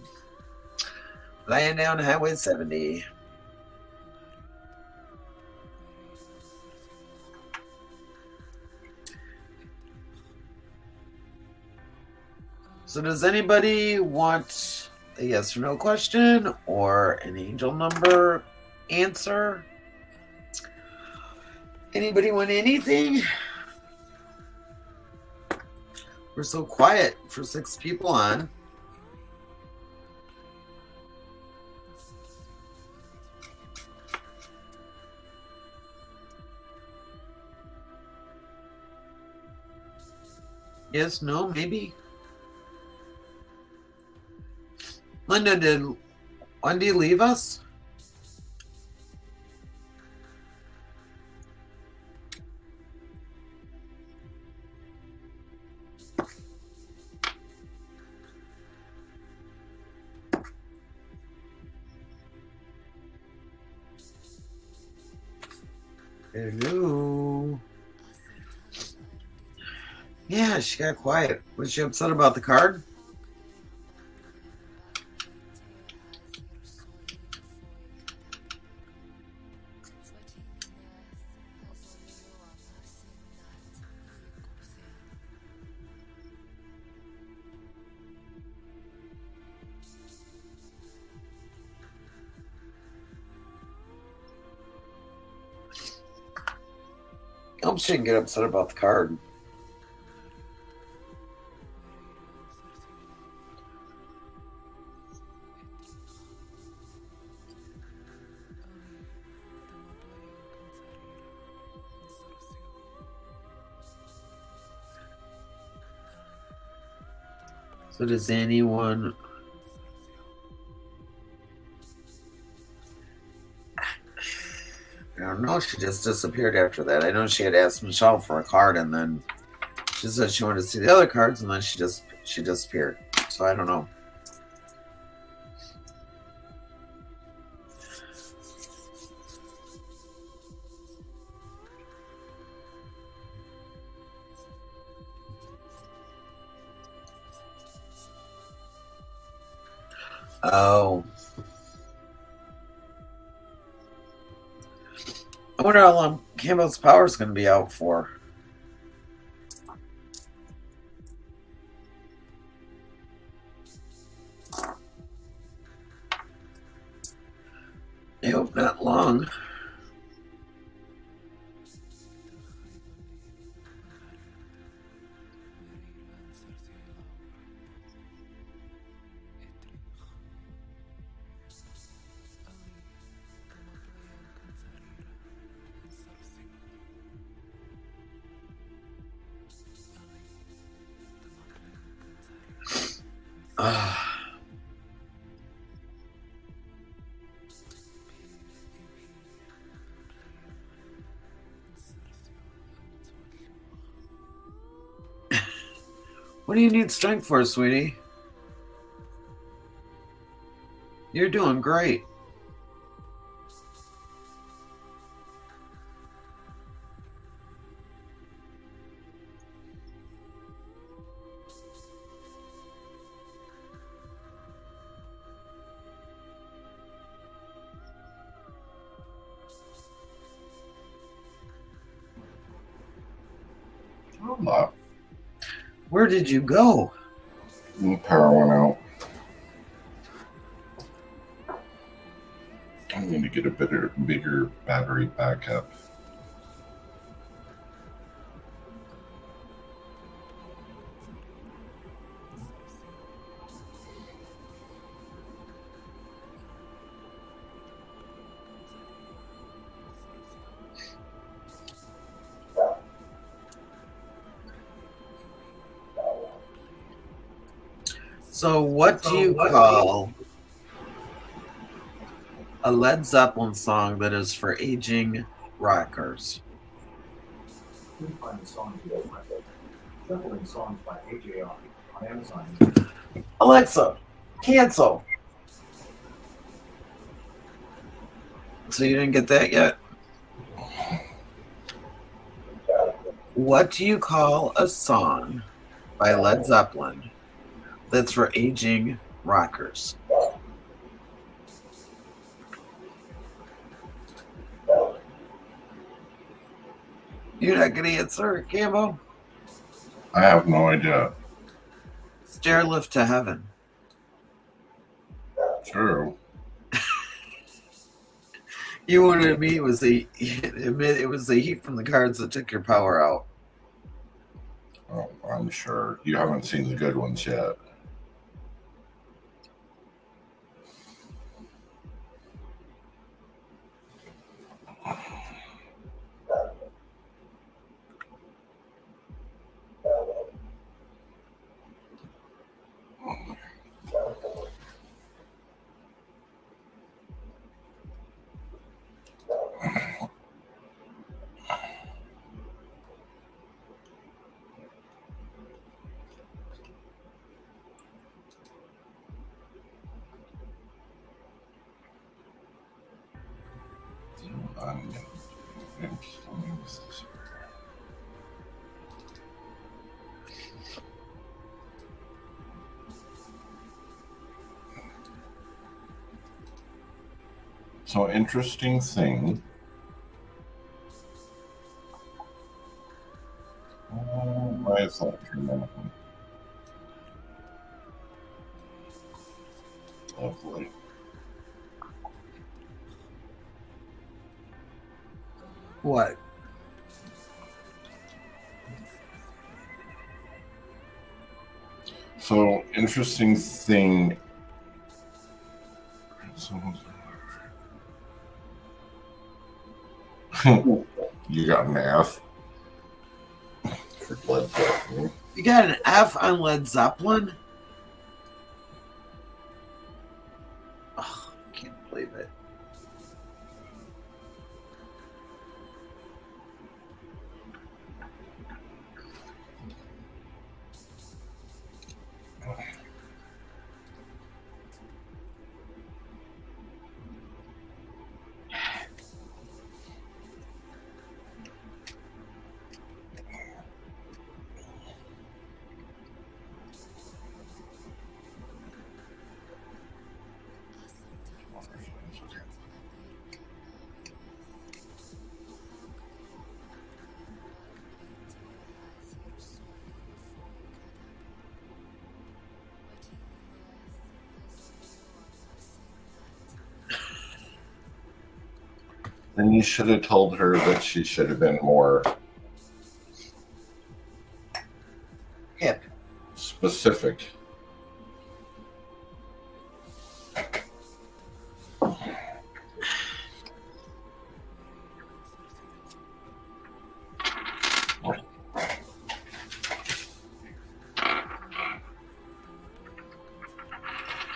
B: Laying down Highway 70. So does anybody want a yes or no question or an angel number answer? Anybody want anything? We're so quiet for 6 people on. Yes, no, maybe. Linda, did Wendy leave us? Hello. Yeah, she got quiet. Was she upset about the card? I hope she didn't get upset about the card. So does anyone... I don't know. She just disappeared after that. I know she had asked Michelle for a card, and then she said she wanted to see the other cards, and then she disappeared. So I don't know. Oh. I wonder how long Cambo's power is going to be out for. I hope not long. What do you need strength for, sweetie? You're doing great.
A: lot.
B: Where did you go?
A: The power went out. I'm going to get a bigger battery backup.
B: So what do you call a Led Zeppelin song that is for aging rockers?
C: You can find the songs you guys like. Zeppelin songs by AJR on Amazon.
B: Alexa, cancel. So you didn't get that yet? What do you call a song by Led Zeppelin that's for aging rockers? You're not going to answer, Cambo?
A: I have no idea.
B: Stairlift to Heaven.
A: True.
B: You wanted me, it was the heat from the cards that took your power out.
A: Oh, I'm sure. You haven't seen the good ones yet. So interesting thing. Why is that true? Lovely.
B: What?
A: So interesting thing. You got an F for Led Zeppelin.
B: You got an F on Led Zeppelin? Oh, I can't believe it.
A: Then you should have told her that she should have been more
B: Hip.
A: specific.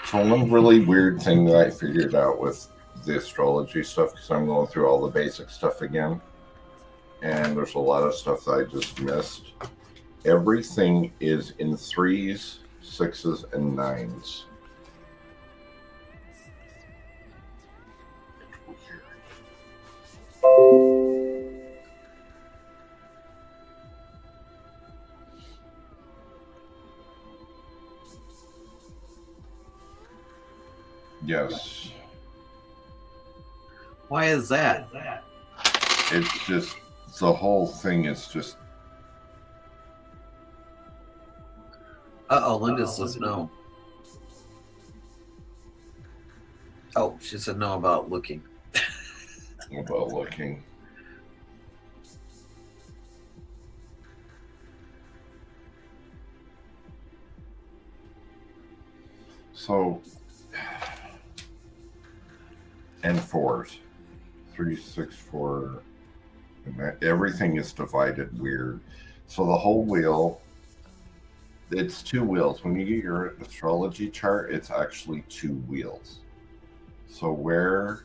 A: So one really weird thing that I figured out with the astrology stuff, because I'm going through all the basic stuff again, and there's a lot of stuff that I just missed. Everything is in 3s, 6s, and 9s. Yes.
B: Why is that?
A: It's just, the whole thing is just
B: Linda says no. Oh, she said no about looking.
A: About looking. So, and fours, 3, 6, 4, and everything is divided weird. So the whole wheel, it's 2 wheels. When you get your astrology chart, it's actually 2 wheels. So where,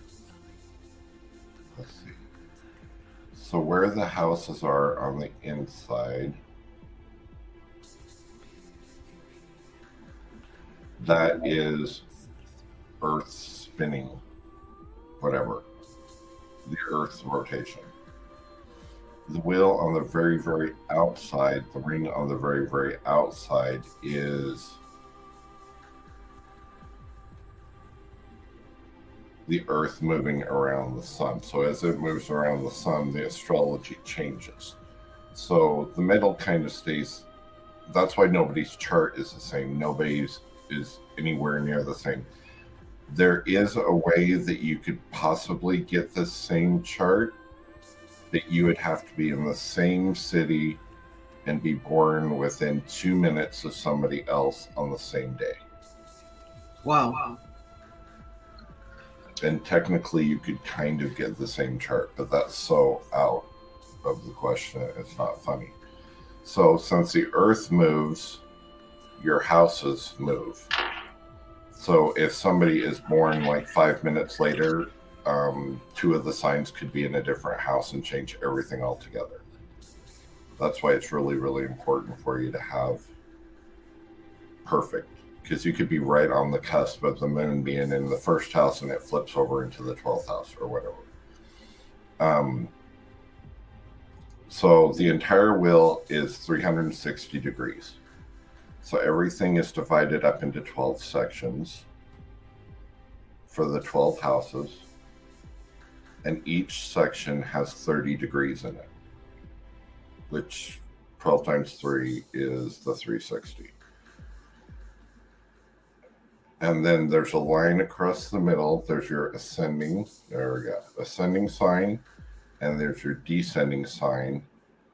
A: let's see. So where the houses are on the inside, that is Earth spinning, whatever, the Earth's rotation. The wheel on the very, very outside, the ring on the very, very outside is the Earth moving around the sun. So as it moves around the sun, the astrology changes. So the middle kind of stays. That's why nobody's chart is the same. Nobody's is anywhere near the same. There is a way that you could possibly get the same chart, that you would have to be in the same city and be born within 2 minutes of somebody else on the same day.
B: Wow.
A: And technically you could kind of get the same chart, but that's so out of the question, it's not funny. So since the Earth moves, your houses move. So if somebody is born like 5 minutes later, 2 of the signs could be in a different house and change everything altogether. That's why it's really, really important for you to have perfect, because you could be right on the cusp of the moon being in the first house and it flips over into the 12th house or whatever. So the entire wheel is 360 degrees. So everything is divided up into 12 sections for the 12 houses. And each section has 30 degrees in it, which 12 times 3 is the 360. And then there's a line across the middle. There's your ascending, there we go, ascending sign, and there's your descending sign.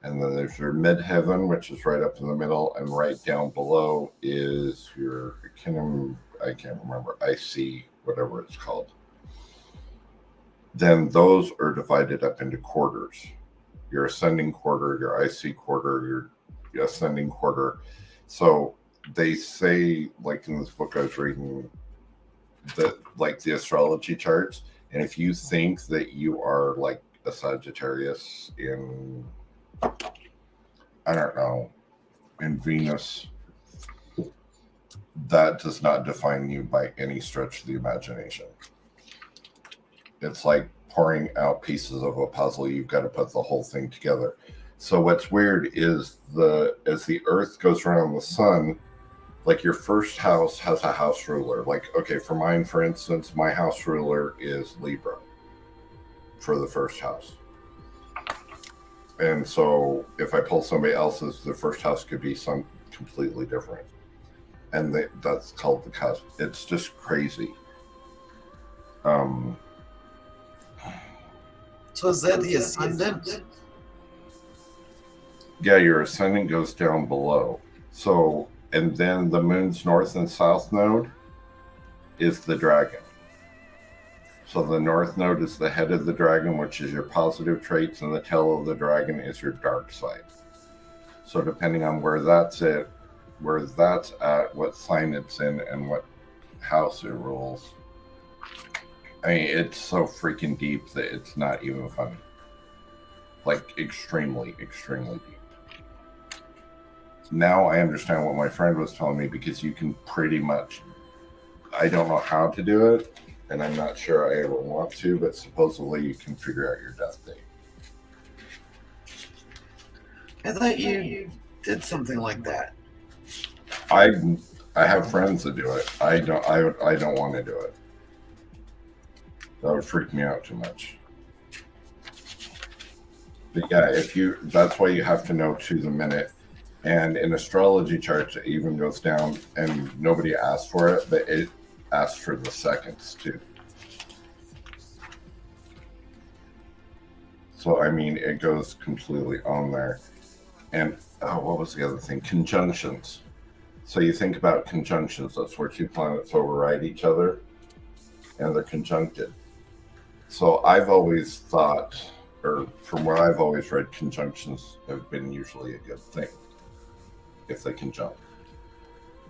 A: And then there's your midheaven, which is right up in the middle, and right down below is your, I can't remember, IC, whatever it's called. Then those are divided up into quarters. Your ascending quarter, your IC quarter, your ascending quarter. So they say, like in this book I was reading, that like the astrology charts, and if you think that you are like a Sagittarius in, I don't know, in Venus, that does not define you by any stretch of the imagination. It's like pouring out pieces of a puzzle. You've got to put the whole thing together. So what's weird is as the Earth goes around the sun, like your first house has a house ruler. Like, okay, for mine, for instance, my house ruler is Libra for the first house. And so if I pull somebody else's, the first house could be some completely different. And that's called the cusp. It's just crazy.
B: So is that the ascendant?
A: Yeah, your ascendant goes down below. So, and then the moon's north and south node is the dragon. So the north node is the head of the dragon, which is your positive traits, and the tail of the dragon is your dark side. So depending on where that's at, what sign it's in, and what house it rules, I mean, it's so freaking deep that it's not even funny. Like, extremely, extremely deep. Now I understand what my friend was telling me, because you can pretty much, I don't know how to do it, and I'm not sure I ever want to, but supposedly you can figure out your death date.
B: I thought you did something like that.
A: I have friends that do it. I don't want to do it. That would freak me out too much. But yeah, that's why you have to know to the minute. And in astrology charts, it even goes down, and nobody asked for it, but it asks for the seconds too. So, I mean, it goes completely on there. And what was the other thing? Conjunctions. So you think about conjunctions. That's where two planets override each other, and they're conjuncted. So I've always thought, or from what I've always read, conjunctions have been usually a good thing if they conjunct.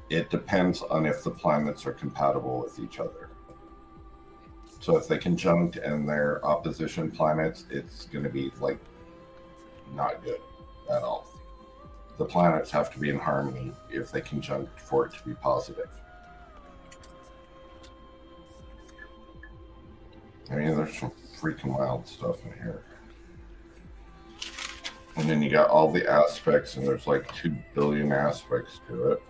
A: It depends on if the planets are compatible with each other. So if they conjunct and they're opposition planets, it's going to be like not good at all. The planets have to be in harmony if they conjunct for it to be positive. I mean, there's some freaking wild stuff in here. And then you got all the aspects, and there's like 2 billion aspects to it.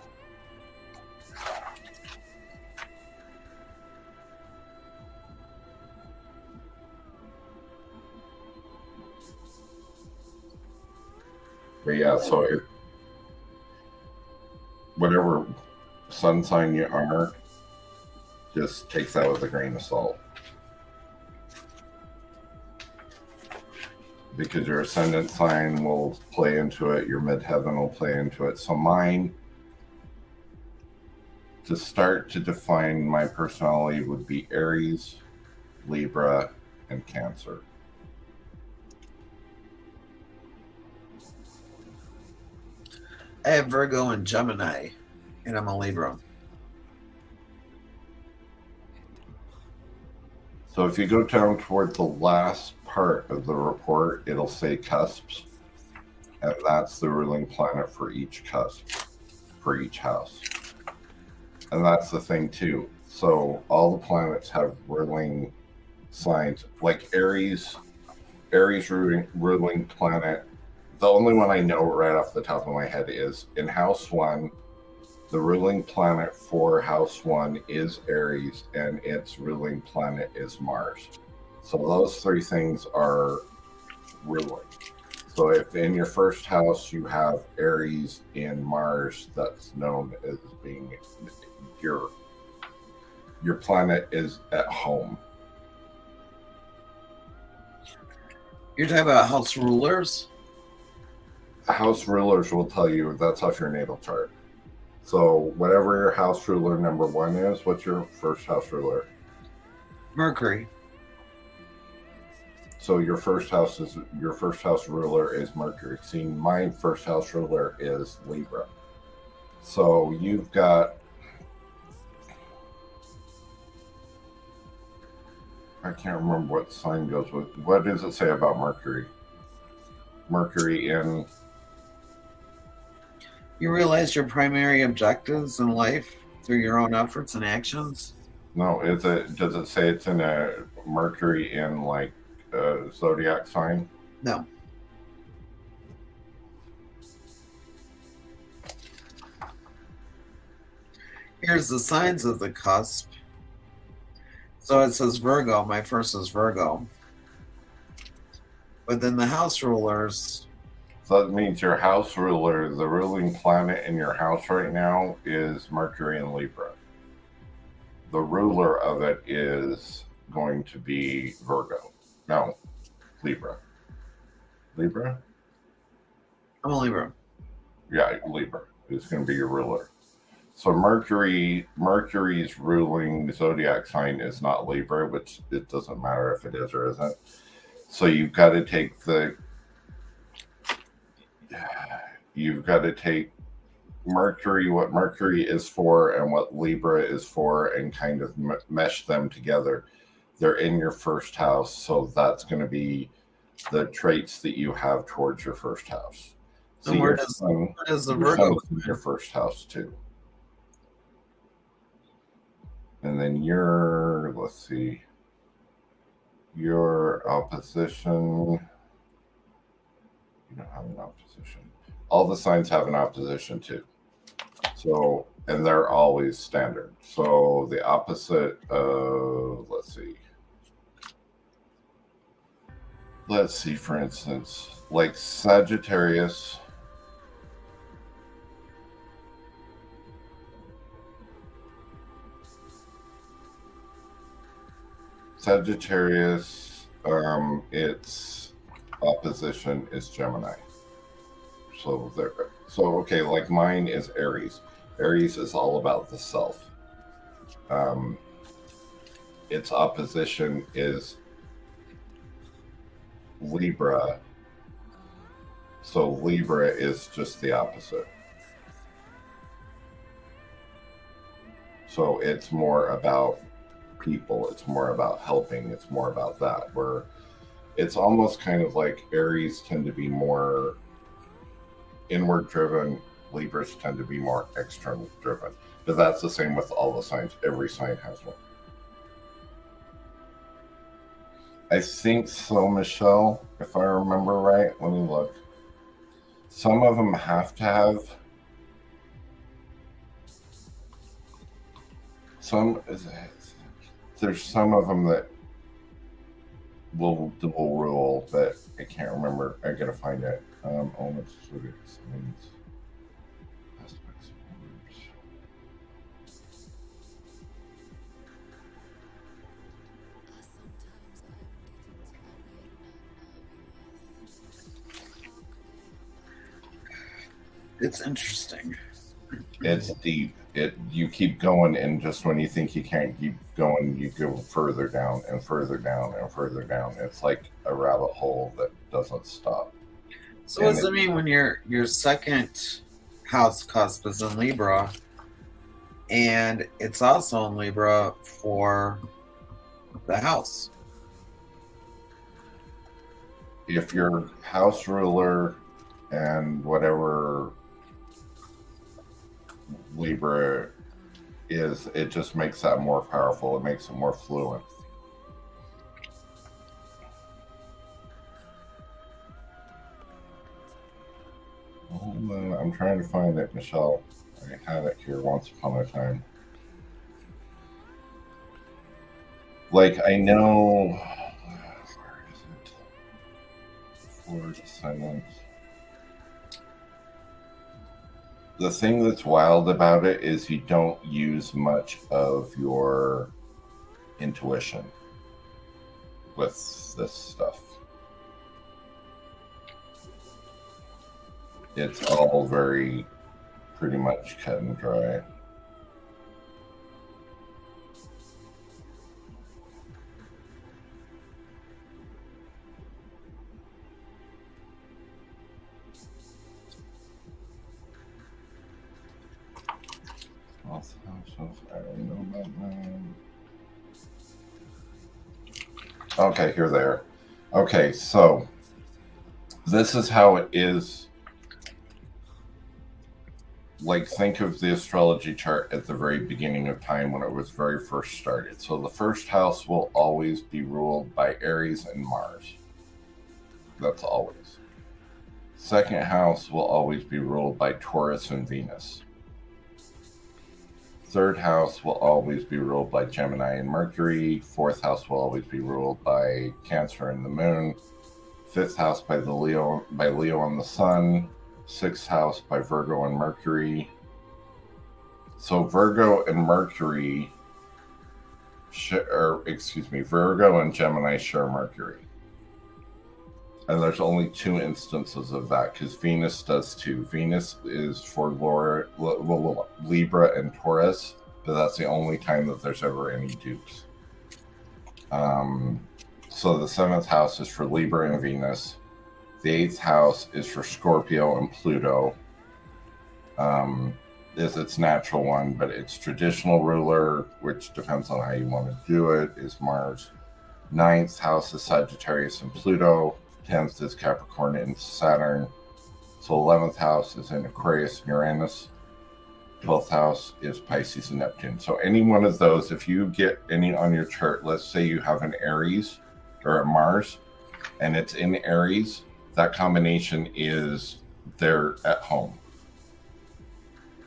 A: But yeah, so if whatever sun sign you are, just take that with a grain of salt. Because your ascendant sign will play into it, your midheaven will play into it. So mine, to start to define my personality, would be Aries, Libra, and Cancer.
B: I have Virgo and Gemini, and I'm a Libra.
A: So if you go down toward the last part of the report, it'll say cusps, and that's the ruling planet for each cusp, for each house. And that's the thing too. So all the planets have ruling signs, like Aries ruling planet. The only one I know right off the top of my head is in House 1, the ruling planet for House 1 is Aries, and its ruling planet is Mars. So those three things are ruling. So if in your first house you have Aries in Mars, that's known as being your planet is at home.
B: You're talking about house rulers?
A: House rulers will tell you that's off your natal chart. So whatever your house ruler number 1 is, what's your first house ruler?
B: Mercury.
A: So your first house ruler is Mercury. See, my first house ruler is Libra. So you've got, I can't remember what sign goes with. What does it say about Mercury? Mercury in.
B: You realize your primary objectives in life through your own efforts and actions?
A: No, does it say it's in a Mercury in like a zodiac sign?
B: No. Here's the signs of the cusp. So it says Virgo. My first is Virgo. But then the house rulers.
A: So that means your house ruler, the ruling planet in your house right now, is Mercury in Libra. The ruler of it is going to be Virgo. No, Libra. Libra?
B: I'm a Libra.
A: Yeah, Libra is going to be your ruler. So Mercury's ruling zodiac sign is not Libra, which it doesn't matter if it is or isn't. So you've got to take Mercury, what Mercury is for and what Libra is for, and kind of mesh them together. They're in your first house, so that's going to be the traits that you have towards your first house. So
B: where does the Virgo
A: in your first house too? And then your opposition. You don't have an opposition. All the signs have an opposition too. So, and they're always standard. So the opposite of, let's see, for instance, like Sagittarius Sagittarius, its opposition is Gemini. So there. So okay, like mine is Aries. Aries is all about the self. Its opposition is Libra. So Libra is just the opposite. So it's more about people. It's more about helping. It's more about that. Where it's almost kind of like Aries tend to be more inward driven. Libras tend to be more external driven. But that's the same with all the signs. Every sign has one. I think so, Michelle, if I remember right. Let me look. Some of them have to have some. There's some of them that will dual rule, but I can't remember. I gotta find it. Elements, aspects of words.
B: It's interesting.
A: It's deep. You keep going, and just when you think you can't keep going, you go further down and further down and further down. It's like a rabbit hole that doesn't stop.
B: So what does it mean when your second house cusp is in Libra, and it's also in Libra for the house?
A: If your house ruler and whatever Libra is, it just makes that more powerful. It makes it more fluent. I'm trying to find it, Michelle. I had it here once upon a time. Like, I know. Where is it? Four descendants. The thing that's wild about it is you don't use much of your intuition with this stuff. It's all very pretty much cut and dry. I don't know about that. Okay, here they are. Okay, so this is how it is. Like, think of the astrology chart at the very beginning of time when it was very first started. So the first house will always be ruled by Aries and Mars. That's always. Second house will always be ruled by Taurus and Venus. Third house will always be ruled by Gemini and Mercury. Fourth house will always be ruled by Cancer and the Moon. Fifth house by Leo and the Sun. Sixth house by Virgo and Mercury. So Virgo and Mercury, Virgo and Gemini share Mercury. And there's only two instances of that because Venus does too. Venus is for Libra and Taurus, but that's the only time that there's ever any dupes. So the seventh house is for Libra and Venus. The eighth house is for Scorpio and Pluto. Is its natural one, but its traditional ruler, which depends on how you want to do it, is Mars. Ninth house is Sagittarius and Pluto. 10th is Capricorn and Saturn. So 11th house is in Aquarius and Uranus. 12th house is Pisces and Neptune. So any one of those, if you get any on your chart, let's say you have an Aries or a Mars, and it's in Aries, that combination is they're at home.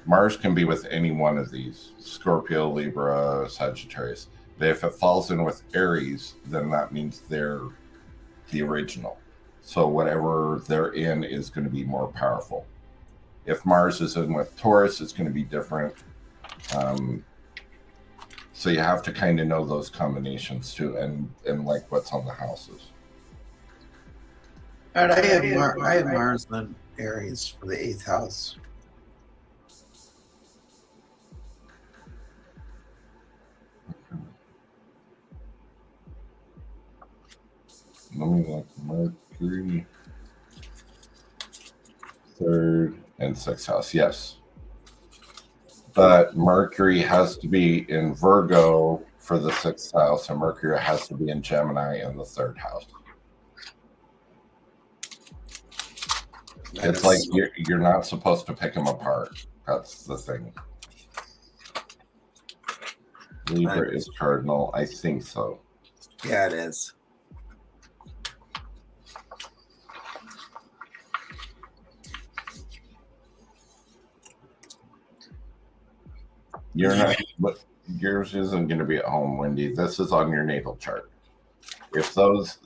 A: Mars can be with any one of these, Scorpio, Libra, Sagittarius. But if it falls in with Aries, then that means they're the original. So whatever they're in is going to be more powerful. If Mars is in with Taurus, it's going to be different. So you have to kind of know those combinations too, and like what's on the houses.
B: And I have Mars and Aries for the 8th house.
A: Let me look. Mercury, 3rd and 6th house. Yes. But Mercury has to be in Virgo for the 6th house, and Mercury has to be in Gemini in the 3rd house. It's like you're not supposed to pick them apart. That's the thing. Libra is cardinal. I think so.
B: Yeah, it is.
A: You're not. Yours isn't going to be at home, Wendy. This is on your natal chart. If those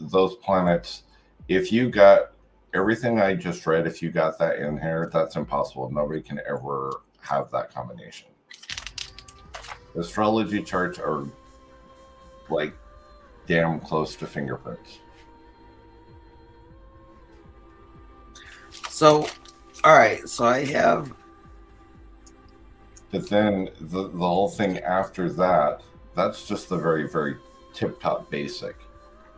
A: planets, if you got everything I just read, if you got that in here, that's impossible. Nobody can ever have that combination. Astrology charts are like damn close to fingerprints.
B: So, all right. So I have.
A: But then the whole thing after that, that's just the very, very tip-top basic.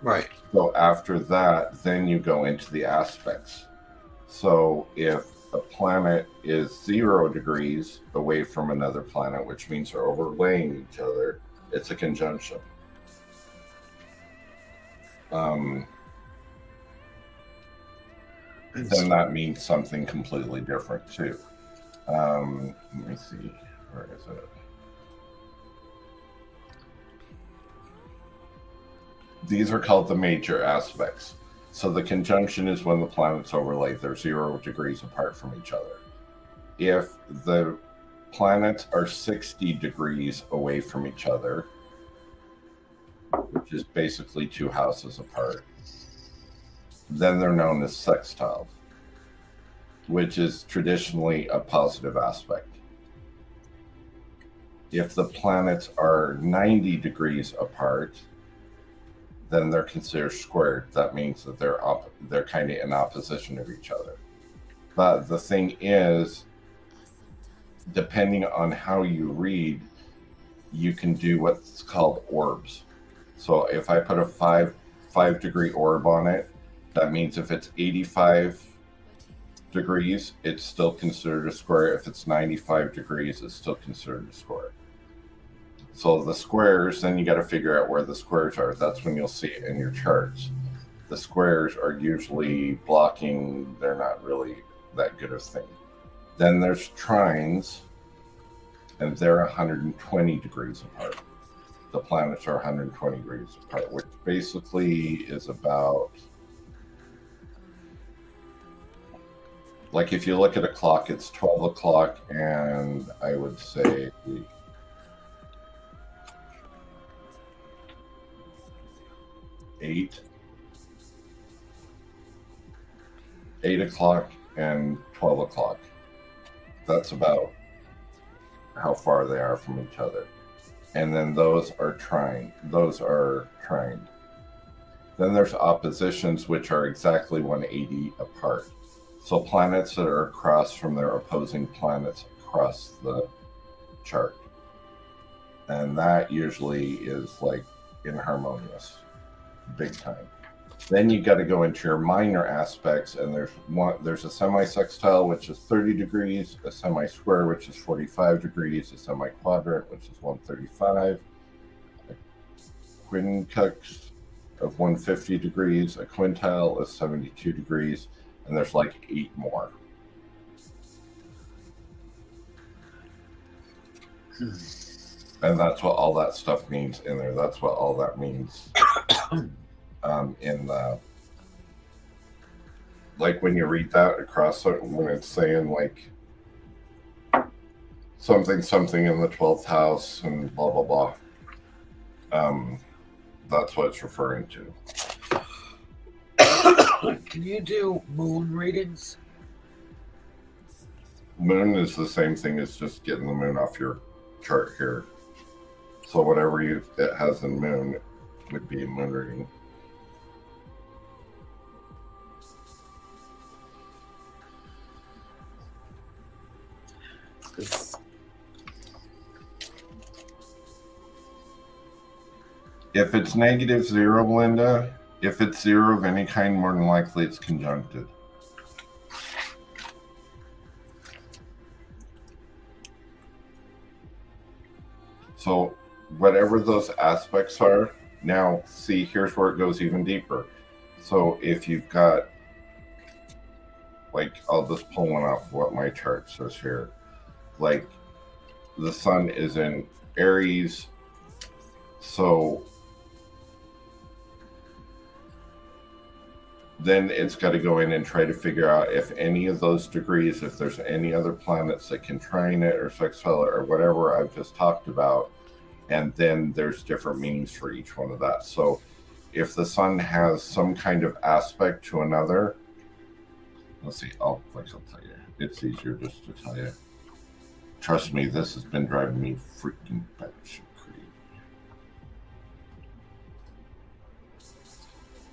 B: Right.
A: So after that, then you go into the aspects. So if a planet is 0 degrees away from another planet, which means they're overlaying each other, it's a conjunction. Then that means something completely different too. Let me see. Where is it? These are called the major aspects. So the conjunction is when the planets overlay. They're 0 degrees apart from each other. If the planets are 60 degrees away from each other, which is basically 2 houses apart, then they're known as sextiles, which is traditionally a positive aspect. If the planets are 90 degrees apart, then they're considered squared. That means that they're kind of in opposition of each other. But the thing is, depending on how you read, you can do what's called orbs. So if I put a 5 degree orb on it, that means if it's 85 degrees, it's still considered a square. If it's 95 degrees, it's still considered a square. So the squares, then you got to figure out where the squares are. That's when you'll see it in your charts. The squares are usually blocking. They're not really that good a thing. Then there's trines, and they're 120 degrees apart. The planets are 120 degrees apart, which basically is about, like if you look at a clock, it's 12 o'clock, and I would say 8 o'clock and 12 o'clock. That's about how far they are from each other. And then those are trined. Then there's oppositions, which are exactly 180 apart. So planets that are across from their opposing planets across the chart. And that usually is like inharmonious, big time. Then you got to go into your minor aspects, and there's a semi-sextile, which is 30 degrees, a semi-square, which is 45 degrees, a semi-quadrant, which is 135, a quincunx of 150 degrees, a quintile is 72 degrees, and there's like 8 more. And that's what all that stuff means in there. That's what all that means. In the, like when you read that across, when it's saying like something in the 12th house and blah blah blah, that's what it's referring to.
B: Can you do moon readings?
A: Moon is the same thing as just getting the moon off your chart here. So whatever it has in moon would be a moon reading. If it's -0, Linda, if it's 0 of any kind, more than likely it's conjuncted. So whatever those aspects are, now see, here's where it goes even deeper. So if you've got, like, I'll just pull one off what my chart says here. Like, the sun is in Aries, so then it's got to go in and try to figure out if any of those degrees, if there's any other planets that can trine it or sextile it or whatever I've just talked about. And then there's different meanings for each one of that. So if the sun has some kind of aspect to another, let's see, I'll tell you. It's easier just to tell you. Trust me, this has been driving me freaking batshit crazy.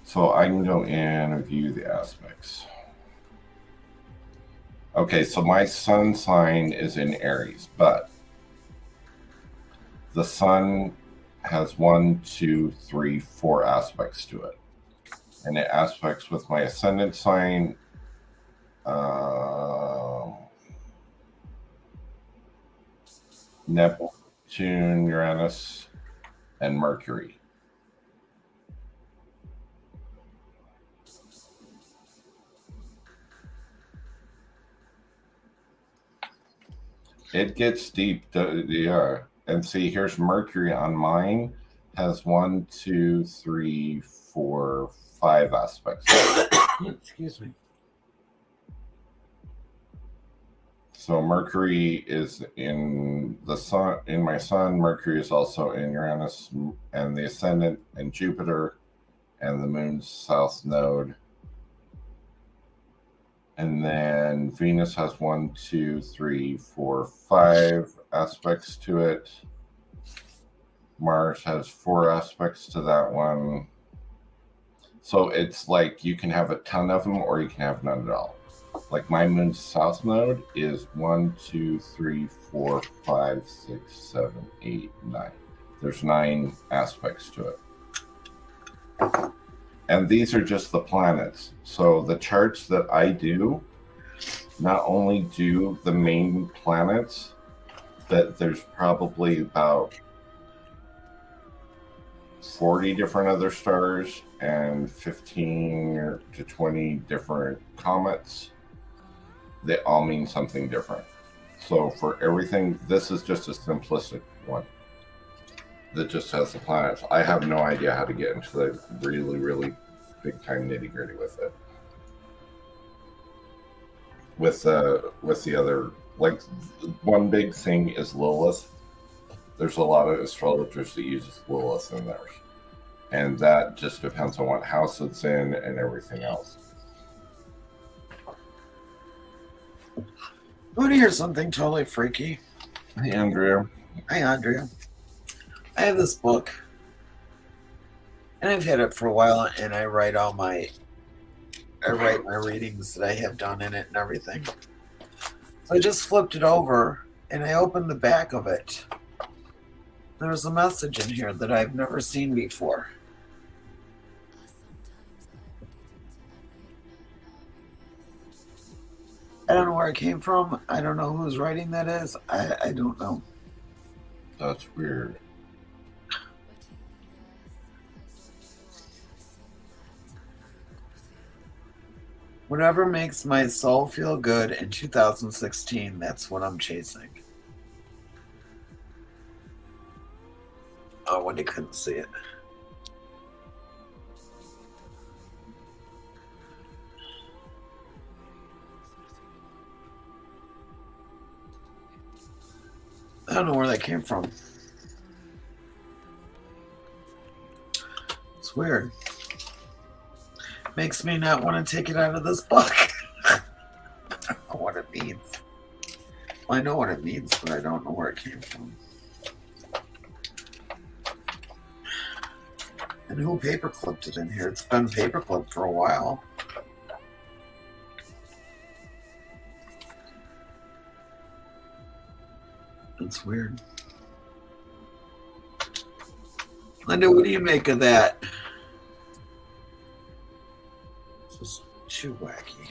A: So I can go in and view the aspects. Okay, so my sun sign is in Aries, but the sun has 1, 2, 3, 4 aspects to it. And it aspects with my ascendant sign, Neptune, Uranus, and Mercury. It gets deep, yeah. And see, here's Mercury on mine, has 1, 2, 3, 4, 5 aspects.
B: Excuse me.
A: So Mercury is in the sun, in my sun. Mercury is also in Uranus and the ascendant and Jupiter and the moon's south node. And then Venus has 1, 2, 3, 4, 5 aspects to it. Mars has 4 aspects to that one. So it's like you can have a ton of them or you can have none at all. Like my moon's south node is 1, 2, 3, 4, 5, 6, 7, 8, 9. There's 9 aspects to it. And these are just the planets. So the charts that I do not only do the main planets, but there's probably about 40 different other stars and 15 to 20 different comets. They all mean something different. So for everything, this is just a simplistic one that just has the planets. I have no idea how to get into the really, really big time nitty gritty with it. With the other, like, one big thing is Lilith. There's a lot of astrologers that use Lilith in theirs. And that just depends on what house it's in and everything else.
B: I want to hear something totally freaky.
A: Hey, Andrea.
B: Hi, Andrea. I have this book, and I've had it for a while, and I write my readings that I have done in it and everything. So I just flipped it over, and I opened the back of it. There's a message in here that I've never seen before. I don't know where it came from. I don't know whose writing that is. I don't know.
A: That's weird.
B: Whatever makes my soul feel good in 2016, that's what I'm chasing. Oh, when you couldn't see it. I don't know where that came from. It's weird. Makes me not want to take it out of this book. I don't know what it means. Well, I know what it means, but I don't know where it came from. And who paper clipped it in here? It's been paper clipped for a while. That's weird. Linda, what do you make of that? Just too wacky.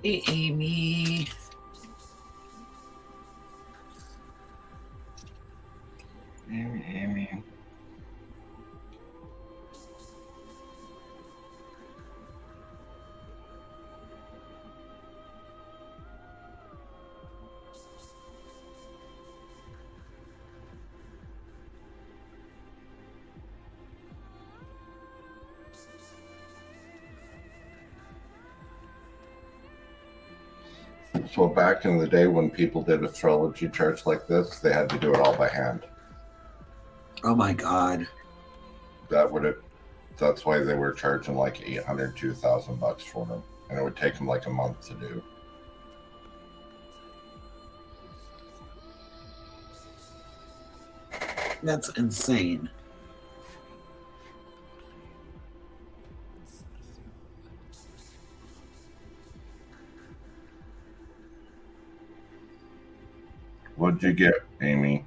B: Hey, Amy.
A: Amy. So back in the day when people did astrology charts like this, they had to do it all by hand.
B: Oh my God.
A: That's why they were charging like $800, $2,000 for them. And it would take them like a month to do.
B: That's insane.
A: What'd you get, Amy?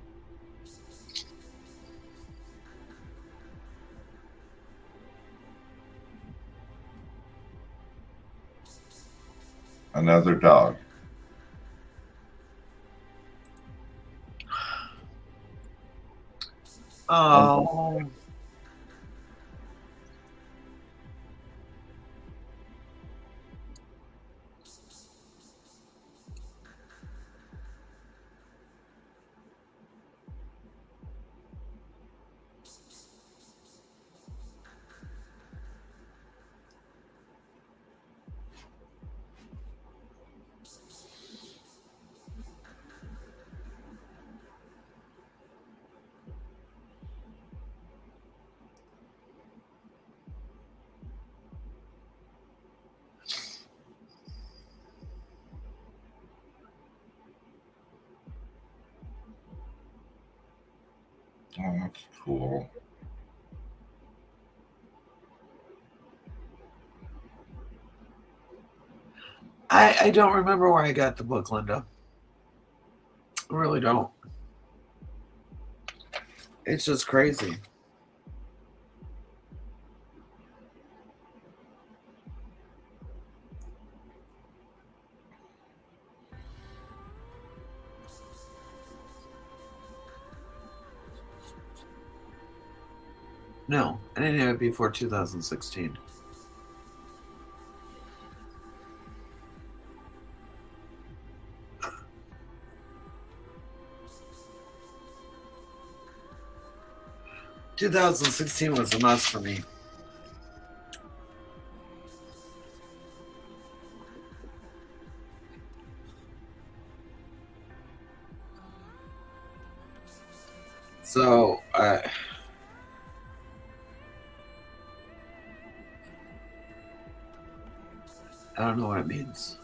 A: Another dog.
B: Oh.
A: Oh, that's cool.
B: I don't remember where I got the book, Linda. I really don't. It's just crazy. No, I didn't have it before 2016. "2016 was a mess for me. So, I don't know what it means.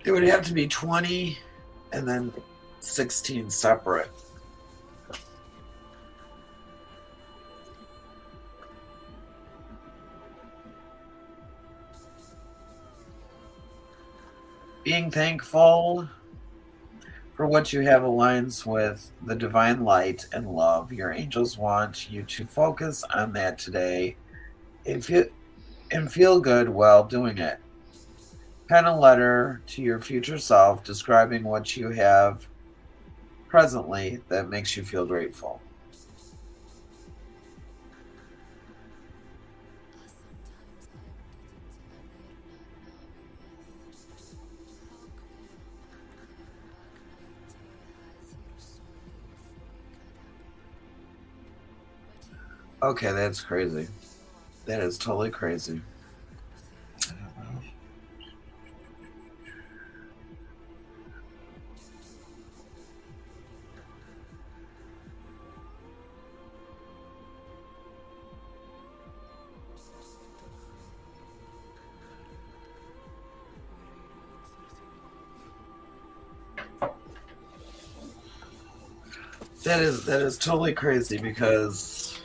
B: It would have to be 20 and then 16 separate. Being thankful for what you have aligns with the divine light and love. Your angels want you to focus on that today and feel good while doing it. Pen a letter to your future self describing what you have presently that makes you feel grateful. Okay, that's crazy. That is totally crazy. That is totally crazy because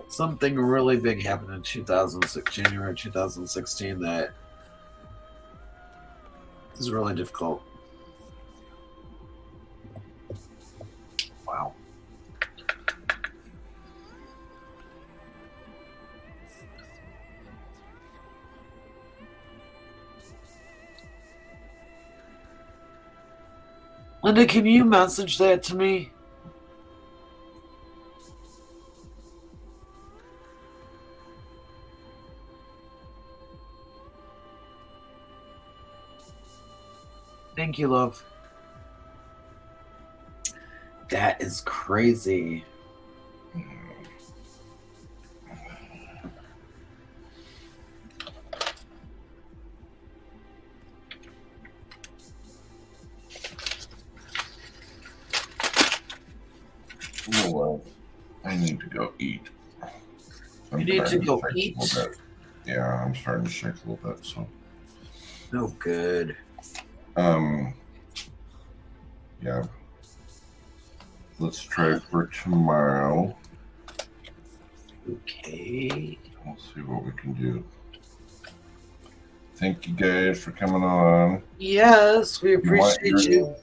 B: something really big happened in January 2016 that is really difficult. Wow. Linda, can you message that to me? Thank you, love. That is crazy.
A: You know what? I need to go eat.
B: You need to go
A: shake a
B: eat?
A: little bit. Yeah, I'm starting to shake a little bit. So.
B: Oh, good.
A: Yeah. Let's try for tomorrow.
B: Okay.
A: We'll see what we can do. Thank you guys for coming on.
B: Yes, we appreciate you.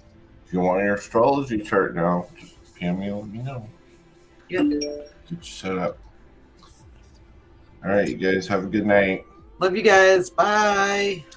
A: If you want your astrology chart now, just PM me and let me know.
B: Yep.
A: Get you set up. All right, you guys have a good night.
B: Love you guys. Bye.